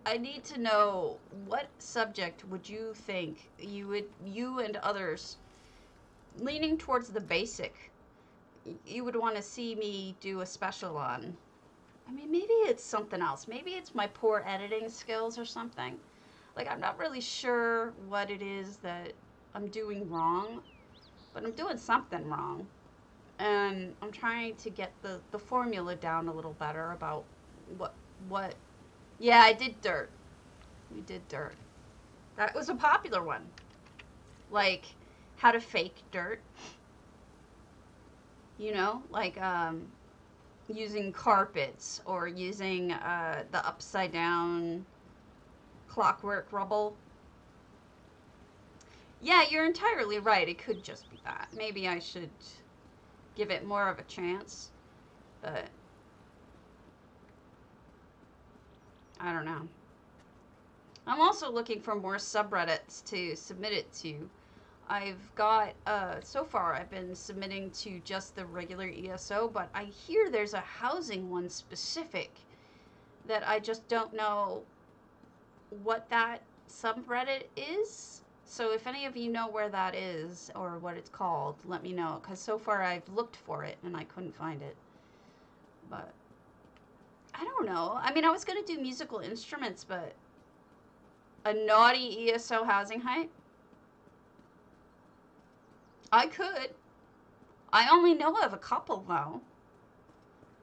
I need to know, what subject would you think you and others leaning towards the basic, you would want to see me do a special on? I mean, maybe it's something else. Maybe it's my poor editing skills or something. Like, I'm not really sure what it is that I'm doing wrong, but I'm doing something wrong. And I'm trying to get the formula down a little better about what. Yeah, I did dirt. We did dirt. That was a popular one. Like, how to fake dirt. You know, like, using carpets or using the upside down clockwork rubble. Yeah, you're entirely right. It could just be that. Maybe I should give it more of a chance. But I don't know. I'm also looking for more subreddits to submit it to. I've got, so far I've been submitting to just the regular ESO, but I hear there's a housing one specific that I just don't know what that subreddit is. So if any of you know where that is or what it's called, let me know, because so far I've looked for it and I couldn't find it. But I don't know. I mean, I was going to do musical instruments, but a naughty ESO housing height? I could. I only know of a couple, though.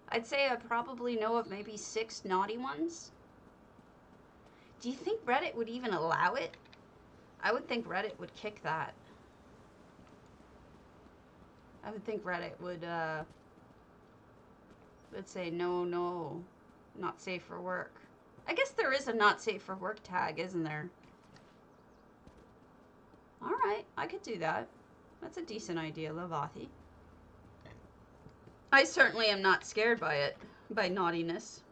I'd say I probably know of maybe 6 naughty ones. Do you think Reddit would even allow it? I would think Reddit would kick that. I would think Reddit would say, no, not safe for work. I guess there is a not safe for work tag, isn't there? Alright, I could do that. That's a decent idea, Lavathi. I certainly am not scared by it, by naughtiness.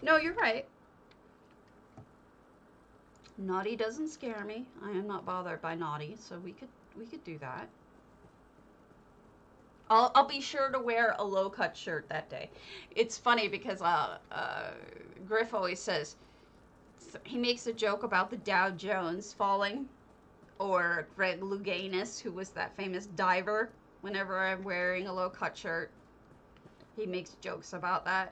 No, you're right. Naughty doesn't scare me. I am not bothered by naughty, so we could do that. I'll be sure to wear a low-cut shirt that day. It's funny because Griff always says, he makes a joke about the Dow Jones falling, or Greg Louganis, who was that famous diver. Whenever I'm wearing a low-cut shirt, he makes jokes about that.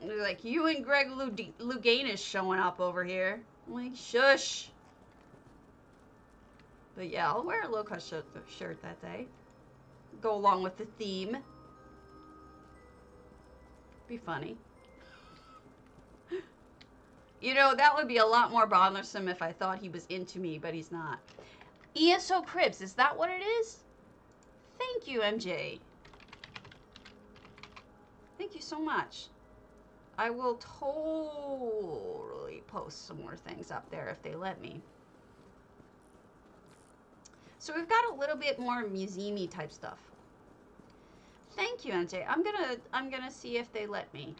And they're like, you and Greg Louganis showing up over here. I'm like, shush. But yeah, I'll wear a low-cut shirt that day. Go along with the theme. Be funny. You know, that would be a lot more bothersome if I thought he was into me, but he's not. ESO Cribs, is that what it is? Thank you, MJ. Thank you so much. I will totally post some more things up there if they let me. So we've got a little bit more museum-y type stuff. Thank you, MJ. I'm gonna see if they let me.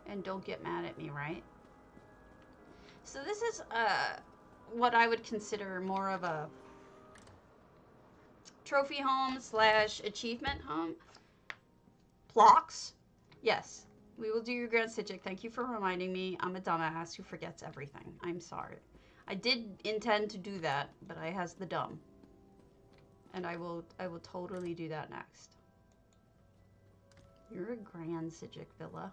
And don't get mad at me, right? So this is what I would consider more of a trophy home / achievement home. Plocks? Yes. We will do your Grand Psijic. Thank you for reminding me. I'm a dumbass who forgets everything. I'm sorry. I did intend to do that, but I has the dumb. And I will totally do that next. You're a Grand Psijic villa.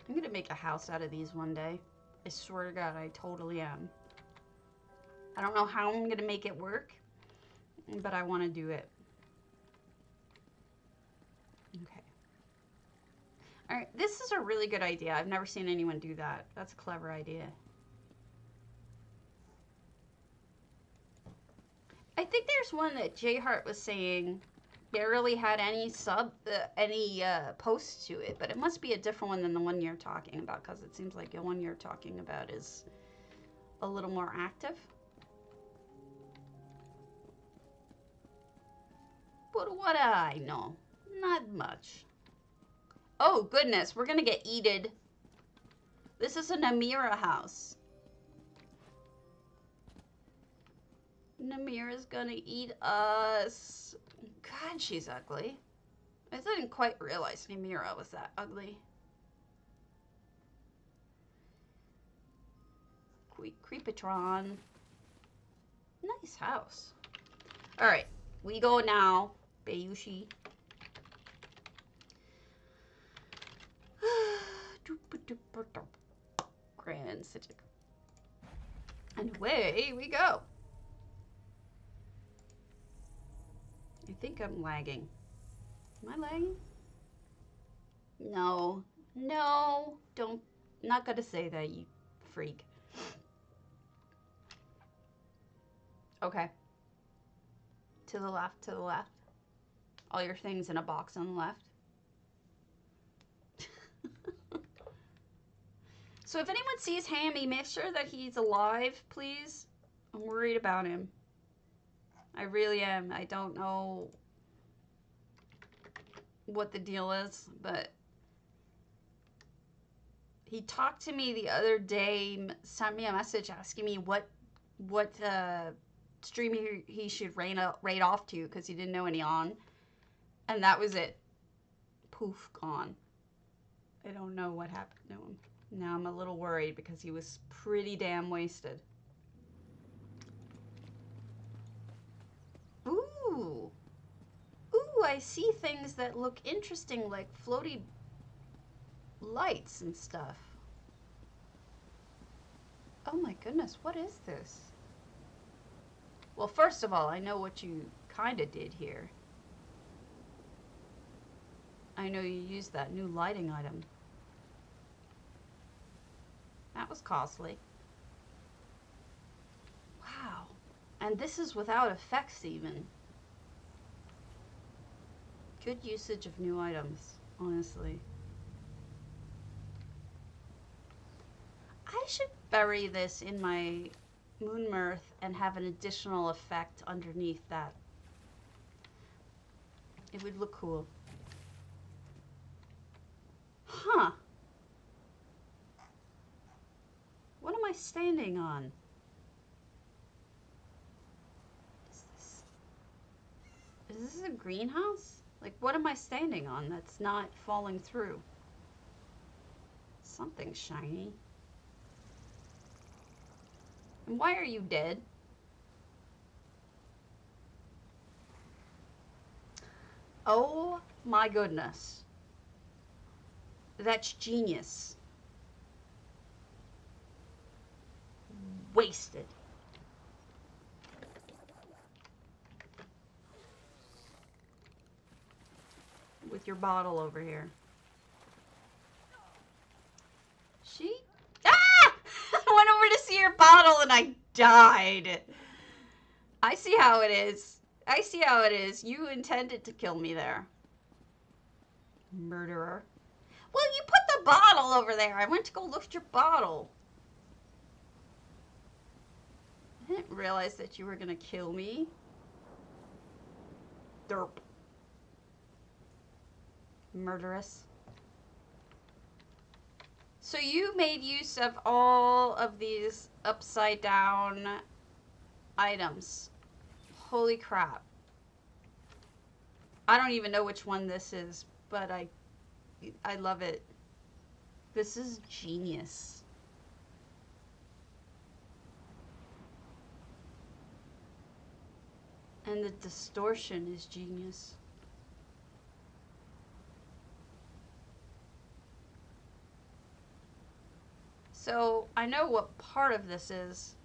I'm gonna make a house out of these one day. I swear to God, I totally am. I don't know how I'm gonna make it work, but I want to do it. Okay. Alright, this is a really good idea. I've never seen anyone do that. That's a clever idea. I think there's one that J Hart was saying barely had any posts to it, but it must be a different one than the one you're talking about, because it seems like the one you're talking about is a little more active. But what do I know? Not much. Oh, goodness. We're going to get eated. This is a Namira house. Namira's going to eat us. God, she's ugly. I didn't quite realize Namira was that ugly. Creepatron. Nice house. Alright. We go now. Bayushi. Grand psijic. And away we go. I think I'm lagging. Am I lagging? No. No. Don't. Not gonna say that, you freak. Okay. To the left, to the left. All your things in a box on the left. So if anyone sees Hammy, make sure that he's alive, please. I'm worried about him. I really am. I don't know what the deal is, but he talked to me the other day, sent me a message asking me what stream he should raid off to, because he didn't know any on. And that was it. Poof, gone. I don't know what happened to him. Now I'm a little worried because he was pretty damn wasted. Ooh. Ooh, I see things that look interesting, like floaty lights and stuff. Oh my goodness, what is this? Well, first of all, I know what you kind of did here. I know you used that new lighting item. That was costly. Wow. And this is without effects even. Good usage of new items, honestly. I should bury this in my moon mirth and have an additional effect underneath that. It would look cool. Huh. What am I standing on? Is this a greenhouse? Like, what am I standing on that's not falling through? Something shiny. And why are you dead? Oh my goodness. That's genius. Wasted. With your bottle over here. She? Ah! I went over to see your bottle and I died. I see how it is. I see how it is. You intended to kill me there. Murderer. Well, you put the bottle over there. I went to go lift your bottle. I didn't realize that you were going to kill me. Derp. Murderous. So you made use of all of these upside down items. Holy crap. I don't even know which one this is, but I love it. This is genius. And the distortion is genius. So I know what part of this is.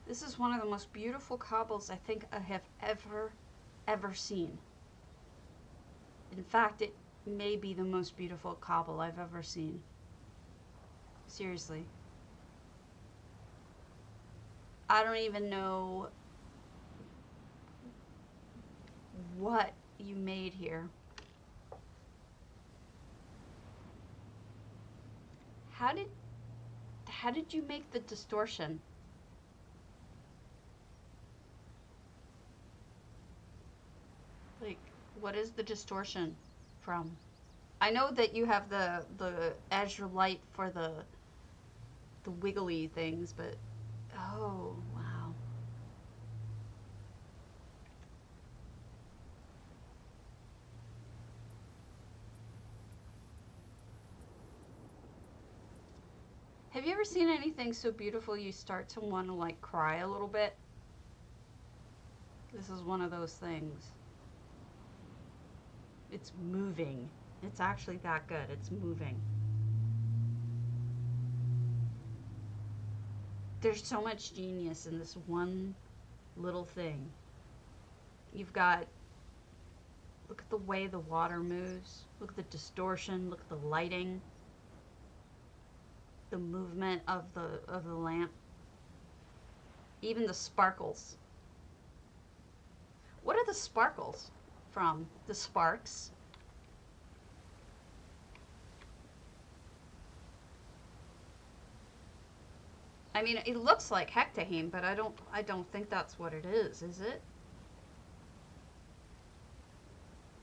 This is one of the most beautiful cobbles I think I have ever seen. In fact, it may be the most beautiful cobble I've ever seen. Seriously. I don't even know what you made here. How did you make the distortion? Like, what is the distortion from? I know that you have the azure light for the wiggly things, but oh, wow. Have you ever seen anything so beautiful you start to want to like cry a little bit? This is one of those things. It's moving. It's actually that good. It's moving. There's so much genius in this one little thing. You've got, look at the way the water moves. Look at the distortion. Look at the lighting. The movement of the lamp. Even the sparkles. What are the sparkles from? The sparks? I mean, it looks like Hectaheme, but I don't think that's what it is it?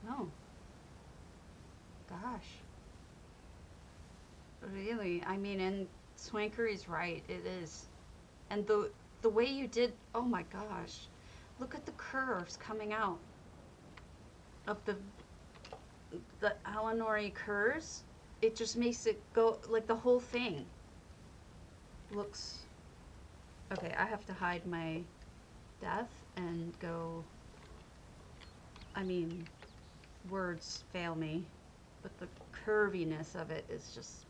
No. Gosh. Really, I mean, and Swankery's right, it is. And the way you did, oh my gosh. Look at the curves coming out of the Alinori curves. It just makes it go, like the whole thing looks, okay, I have to hide my death and go, I mean, words fail me, but the curviness of it is just,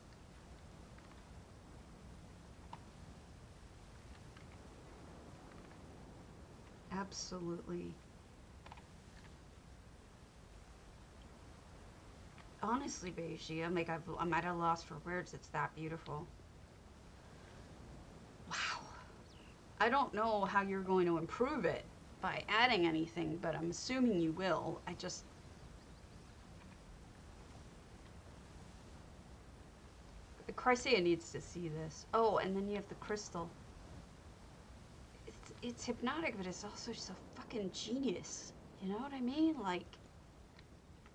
absolutely. Honestly, Beishi, I'm like, I'm at a loss for words. It's that beautiful. Wow. I don't know how you're going to improve it by adding anything, but I'm assuming you will. The Chrysaea needs to see this. Oh, and then you have the crystal. It's hypnotic, but it's also so fucking genius. You know what I mean? Like,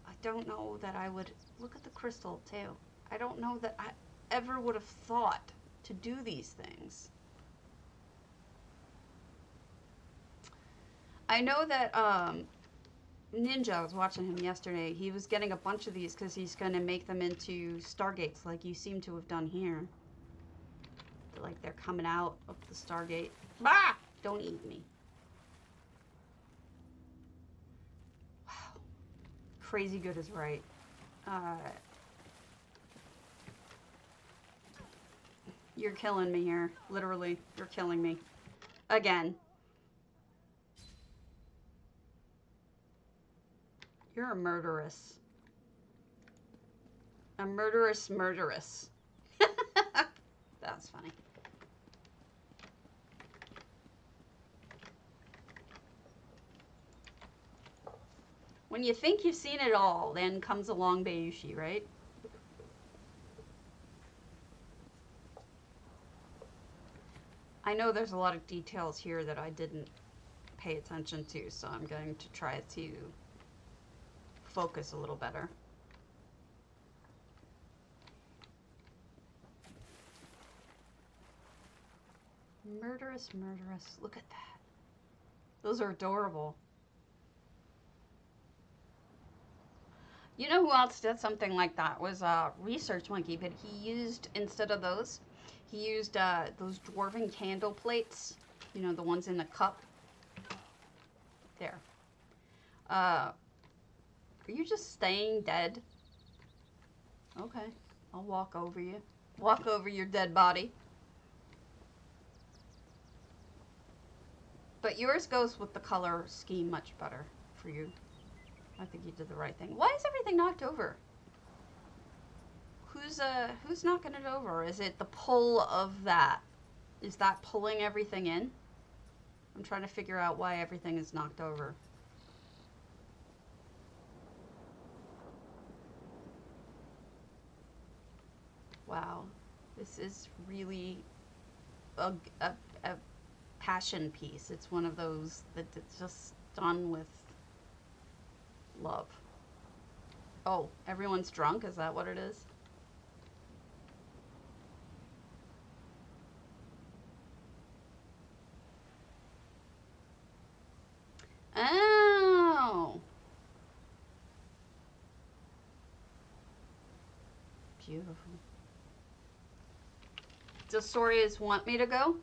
I don't know that I would, look at the crystal too. I don't know that I ever would have thought to do these things. I know that Ninja, I was watching him yesterday, he was getting a bunch of these because he's going to make them into stargates like you seem to have done here. Like they're coming out of the stargate. Bah! Don't eat me. Wow. Crazy good is right. You're killing me here. Literally, you're killing me. Again. You're a murderess. A murderous murderess. That's funny. When you think you've seen it all, then comes along Bayushi, right? I know there's a lot of details here that I didn't pay attention to, so I'm going to try to focus a little better. Murderous, murderous. Look at that. Those are adorable. You know who else did something like that? Was Research Monkey, but he used, instead of those, he used those dwarven candle plates. You know, the ones in the cup. There. Are you just staying dead? Okay. I'll walk over you. Walk over your dead body. But yours goes with the color scheme much better for you. I think you did the right thing. Why is everything knocked over? Who's knocking it over? Is it the pull of that? Is that pulling everything in? I'm trying to figure out why everything is knocked over. Wow. This is really a, a, a passion piece. It's one of those that it's just done with love. Oh, everyone's drunk? Is that what it is? Oh! Beautiful. Does Soria's want me to go?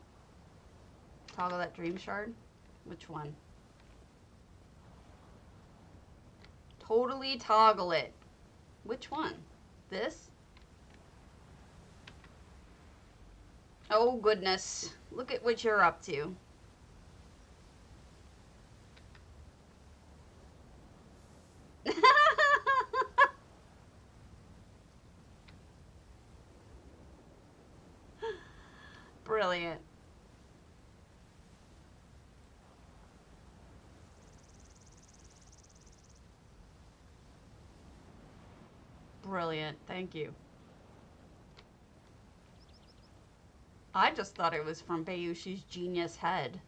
Toggle that dream shard? Which one? Totally toggle it. Which one? This? Oh goodness. Look at what you're up to. Brilliant. Brilliant. Thank you. I just thought it was from Bayushi's genius head.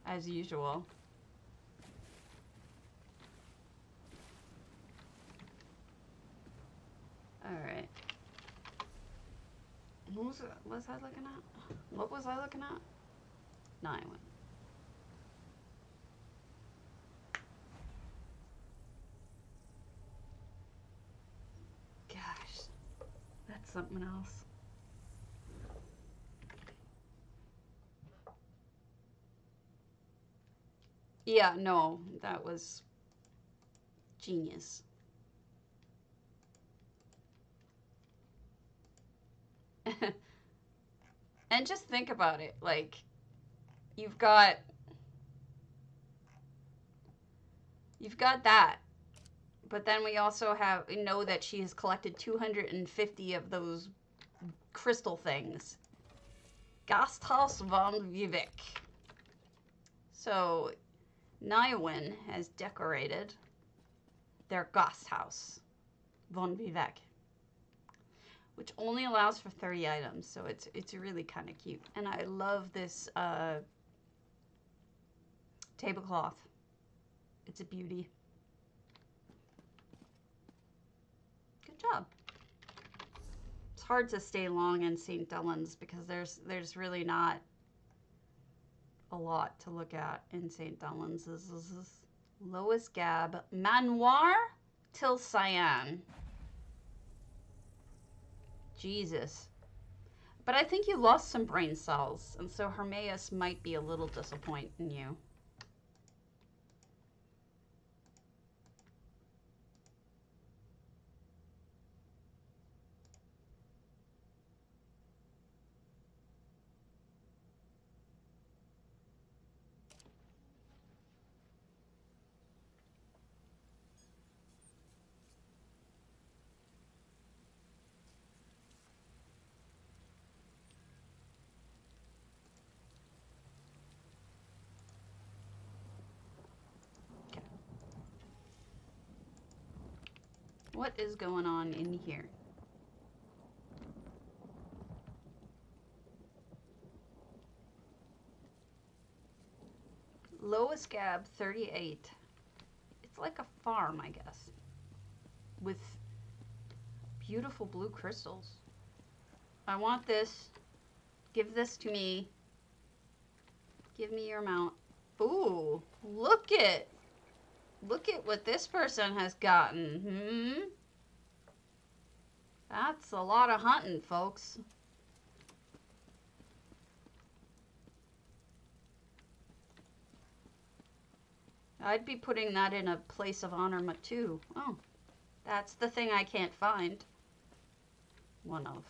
As usual. Alright. What was I looking at? What was I looking at? Niawyn. Gosh. That's something else. Yeah, no, that was genius. And just think about it, like, you've got that, but then we also know that she has collected 250 of those crystal things. Gasthaus von Vivek. So, Niawyn has decorated their Gasthaus von Vivek, which only allows for 30 items, so it's really kind of cute. And I love this tablecloth. It's a beauty. Good job. It's hard to stay long in St. Delyns because there's really not a lot to look at in St. Delyns. This is Lois Gab, Manoir Til'Sayan. Jesus. But I think you lost some brain cells, and so Hermaeus might be a little disappointed in you. What is going on in here? Lois Gab 38. It's like a farm, I guess, with beautiful blue crystals. I want this. Give this to me. Give me your mount. Ooh, look at what this person has gotten. That's a lot of hunting, folks. I'd be putting that in a place of honor too. Oh, that's the thing I can't find. One of.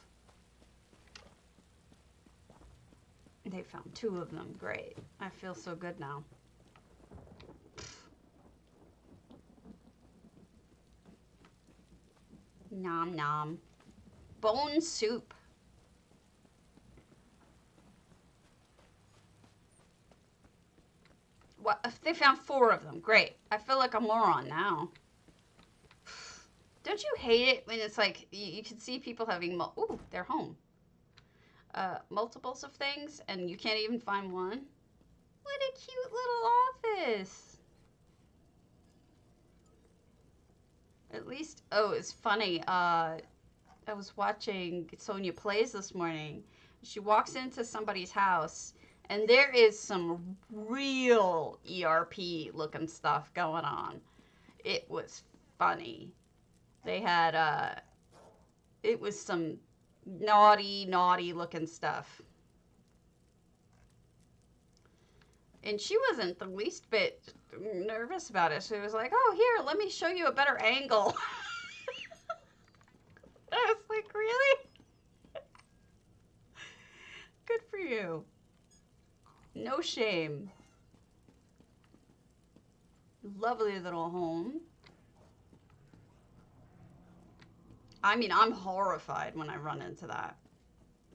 They found 2 of them. Great. I feel so good now. Nom nom. Bone soup. What? If they found 4 of them. Great. I feel like a moron now. Don't you hate it when it's like you can see people having ooh, they're home. Multiples of things and you can't even find one? What a cute little office. At least, oh, it's funny. I was watching Sonia Plays this morning. She walks into somebody's house and there is some real ERP looking stuff going on. It was funny. They had, it was some naughty looking stuff. And she wasn't the least bit nervous about it. She was like, oh, here, let me show you a better angle. I was like, really? Good for you. No shame. Lovely little home. I mean, I'm horrified when I run into that.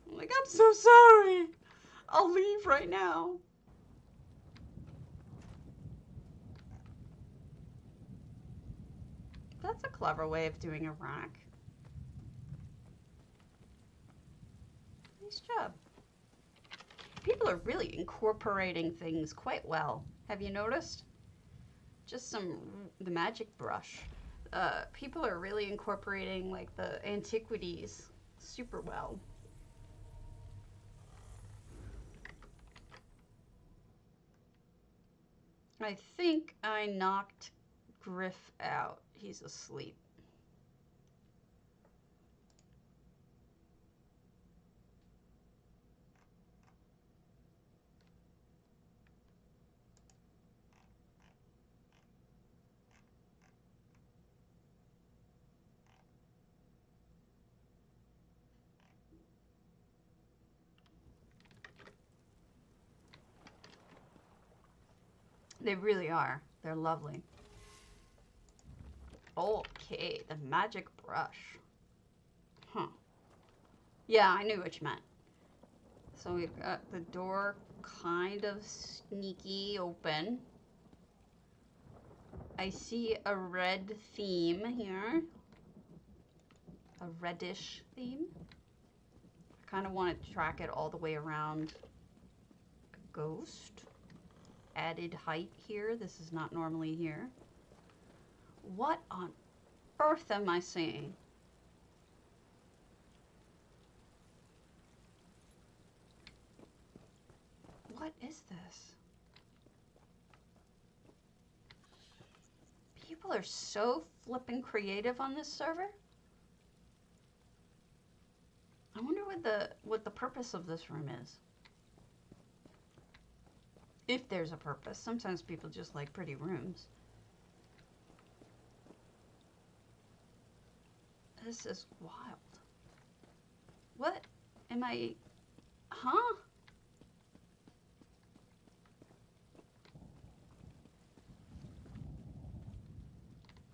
I'm like, I'm so sorry. I'll leave right now. That's a clever way of doing a rack. Nice job. People are really incorporating things quite well. Have you noticed? Just the magic brush. People are really incorporating like the antiquities super well. I think I knocked Griff out. He's asleep. They really are. They're lovely. Okay, the magic brush. Huh. Yeah, I knew what you meant. So we've got the door kind of sneaky open. I see a red theme here. A reddish theme. I kind of want to track it all the way around a ghost. Added height here. This is not normally here. What on earth am I seeing? What is this? People are so flippin' creative on this server. I wonder what the purpose of this room is. If there's a purpose. Sometimes people just like pretty rooms. This is wild. What am I... Huh?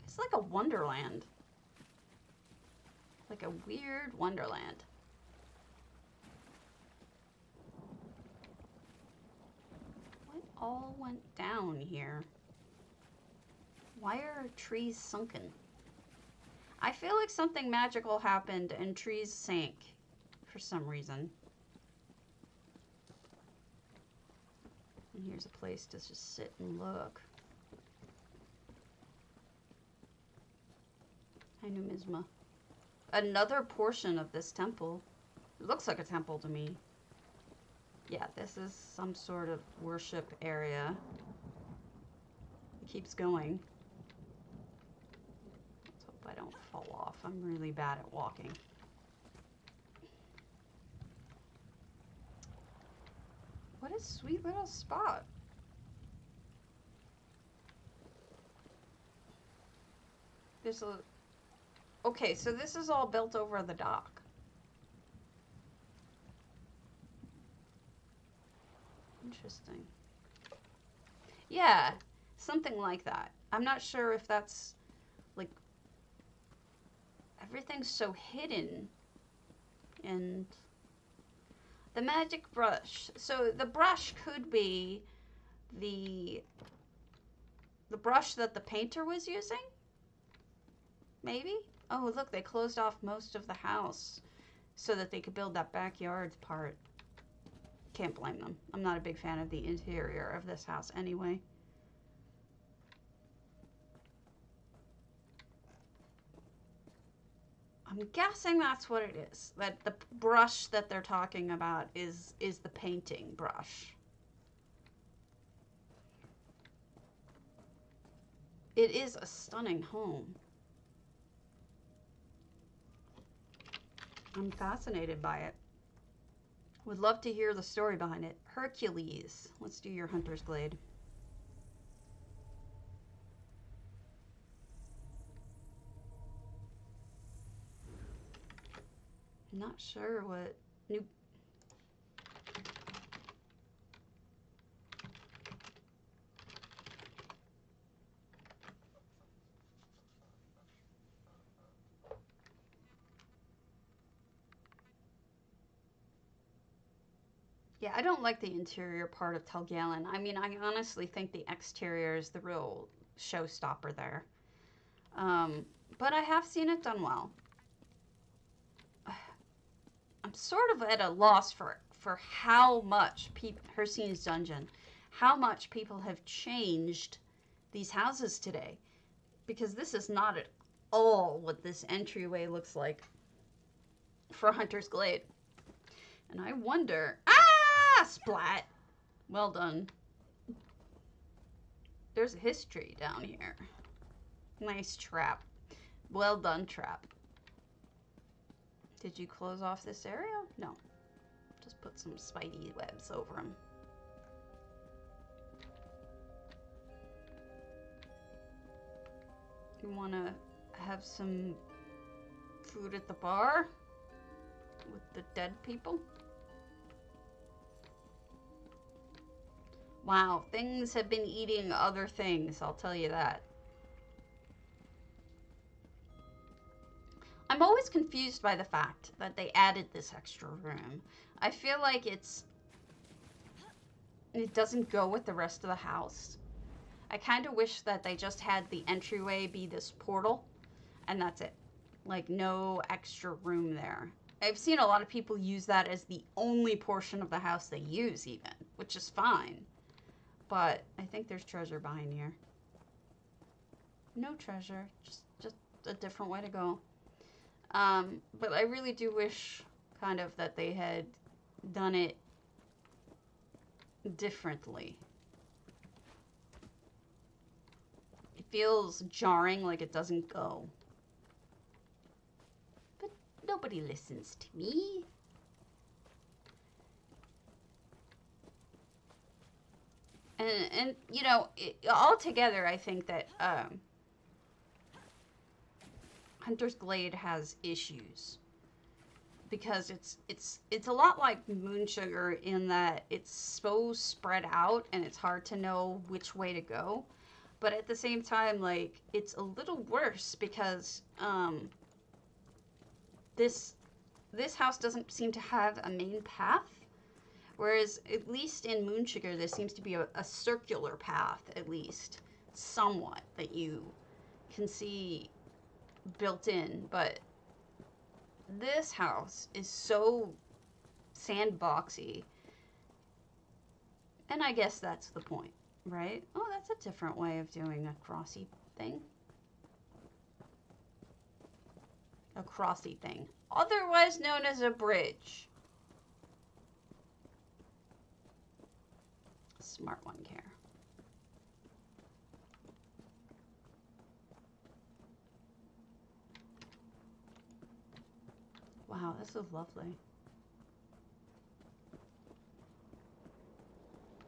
It's like a wonderland. Like a weird wonderland. What all went down here? Why are trees sunken? I feel like something magical happened and trees sank for some reason. And here's a place to just sit and look. Hi, Numisma. Another portion of this temple. It looks like a temple to me. Yeah, this is some sort of worship area. It keeps going. Let's hope I don't fall off. I'm really bad at walking. What a sweet little spot. There's a... Okay, so this is all built over the dock. Interesting. Yeah, something like that. I'm not sure if that's, like, everything's so hidden. And the magic brush. So the brush could be the brush that the painter was using? Maybe? Oh, look, they closed off most of the house so that they could build that backyard part. Can't blame them. I'm not a big fan of the interior of this house anyway. I'm guessing that's what it is. That the brush that they're talking about is the painting brush. It is a stunning home. I'm fascinated by it. Would love to hear the story behind it. Hircules. Let's do your hunter's glade. Not sure what new... Yeah, I don't like the interior part of Telgalen. I mean, I honestly think the exterior is the real showstopper there. But I have seen it done well. I'm sort of at a loss for how much Hircine's dungeon, how much people have changed these houses today, because this is not at all what this entryway looks like for Hunter's Glade. And I wonder, splat. Well done. There's a history down here. Nice trap. Well done, trap. Did you close off this area? No. Just put some spidey webs over them. You want to have some food at the bar with the dead people? Wow, things have been eating other things, I'll tell you that. I'm always confused by the fact that they added this extra room. I feel like it doesn't go with the rest of the house. I kind of wish that they just had the entryway be this portal, and that's it. Like, no extra room there. I've seen a lot of people use that as the only portion of the house they use, even, which is fine. But I think there's treasure behind here. No treasure, just a different way to go. But I really do wish kind of that they had done it differently. It feels jarring, like it doesn't go. But nobody listens to me. And you know, altogether, I think that Hunter's Glade has issues, because it's a lot like moonsugar in that it's so spread out and it's hard to know which way to go. But at the same time, like, it's a little worse because this house doesn't seem to have a main path. Whereas, at least in moonsugar, there seems to be a circular path, at least, somewhat, that you can see built in. But this house is so sandboxy. And I guess that's the point, right? Oh, that's a different way of doing a crossy thing. A crossy thing. Otherwise known as a bridge. Smart one, Care. Wow, this is lovely.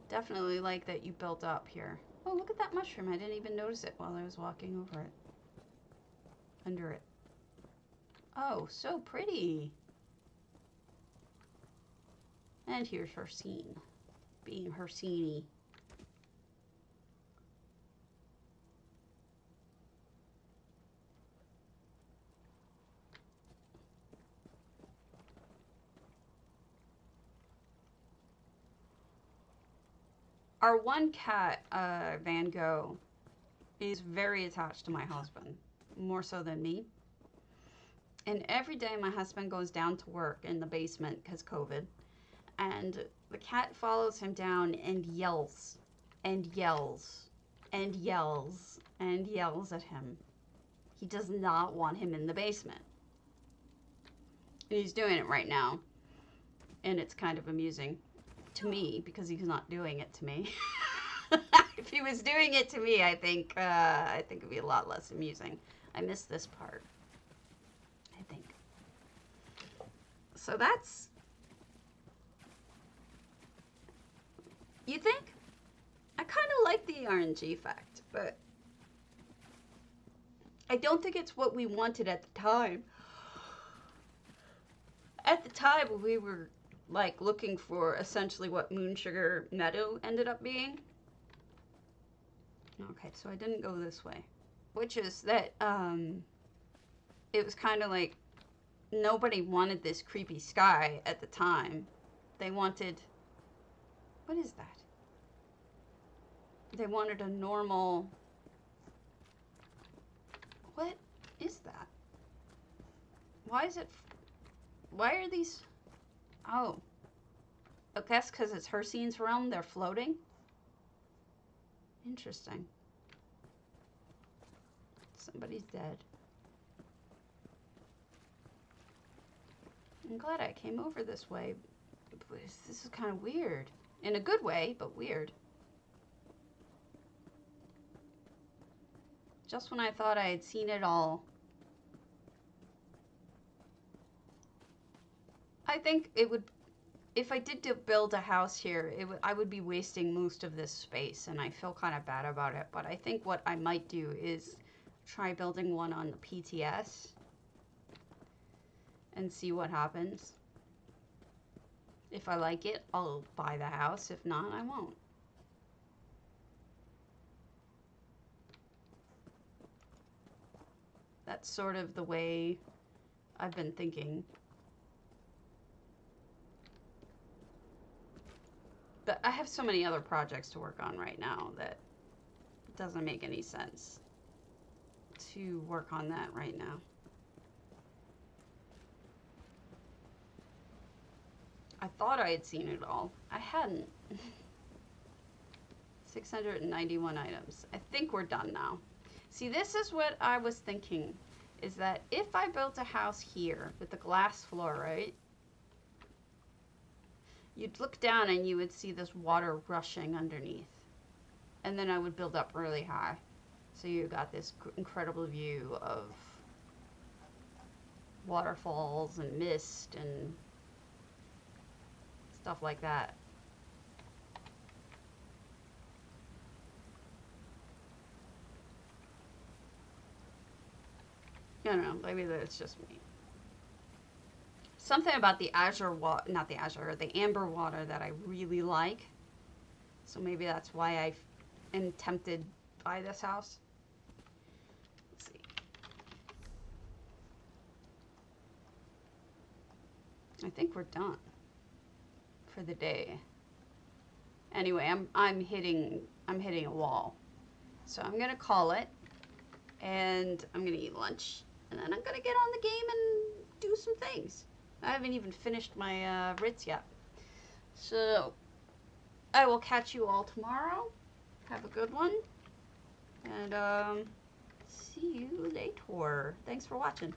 Definitely like that you built up here. Oh, look at that mushroom. I didn't even notice it while I was walking over it. Under it. Oh, so pretty. And here's Hircine. Being Hircine. Our one cat, Van Gogh, is very attached to my husband. More so than me. And every day my husband goes down to work in the basement because COVID. And the cat follows him down and yells and yells and yells and yells at him. He does not want him in the basement. And he's doing it right now. And it's kind of amusing to me because he's not doing it to me. If he was doing it to me, I think it'd be a lot less amusing. I miss this part, I think. So that's... You think? I kind of like the RNG fact, but I don't think it's what we wanted at the time. At the time, we were like looking for essentially what moonsugar meadow ended up being. Okay, so I didn't go this way, which is that it was kind of like nobody wanted this creepy sky at the time. They wanted, what is that? They wanted a normal, what is that? Why is it, why are these, oh, I guess because it's Hircine's realm, they're floating? Interesting. Somebody's dead. I'm glad I came over this way. This is kind of weird. In a good way, but weird. Just when I thought I had seen it all. I think it would, if I did build a house here, I would be wasting most of this space, and I feel kind of bad about it. But I think what I might do is try building one on the PTS and see what happens. If I like it, I'll buy the house. If not, I won't. That's sort of the way I've been thinking. But I have so many other projects to work on right now that it doesn't make any sense to work on that right now. I thought I had seen it all. I hadn't. 691 items. I think we're done now. See, this is what I was thinking, is that if I built a house here with the glass floor, right? You'd look down and you would see this water rushing underneath. And then I would build up really high. So you got this incredible view of waterfalls and mist and stuff like that. I don't know, maybe that's just me. Something about the azure water, not the azure, the amber water that I really like. So maybe that's why I am tempted by this house. Let's see. I think we're done for the day. Anyway, I'm hitting a wall. So I'm gonna call it, and I'm gonna eat lunch, and then I'm gonna get on the game and do some things. I haven't even finished my Ritz yet. So I will catch you all tomorrow. Have a good one. And see you later. Thanks for watching.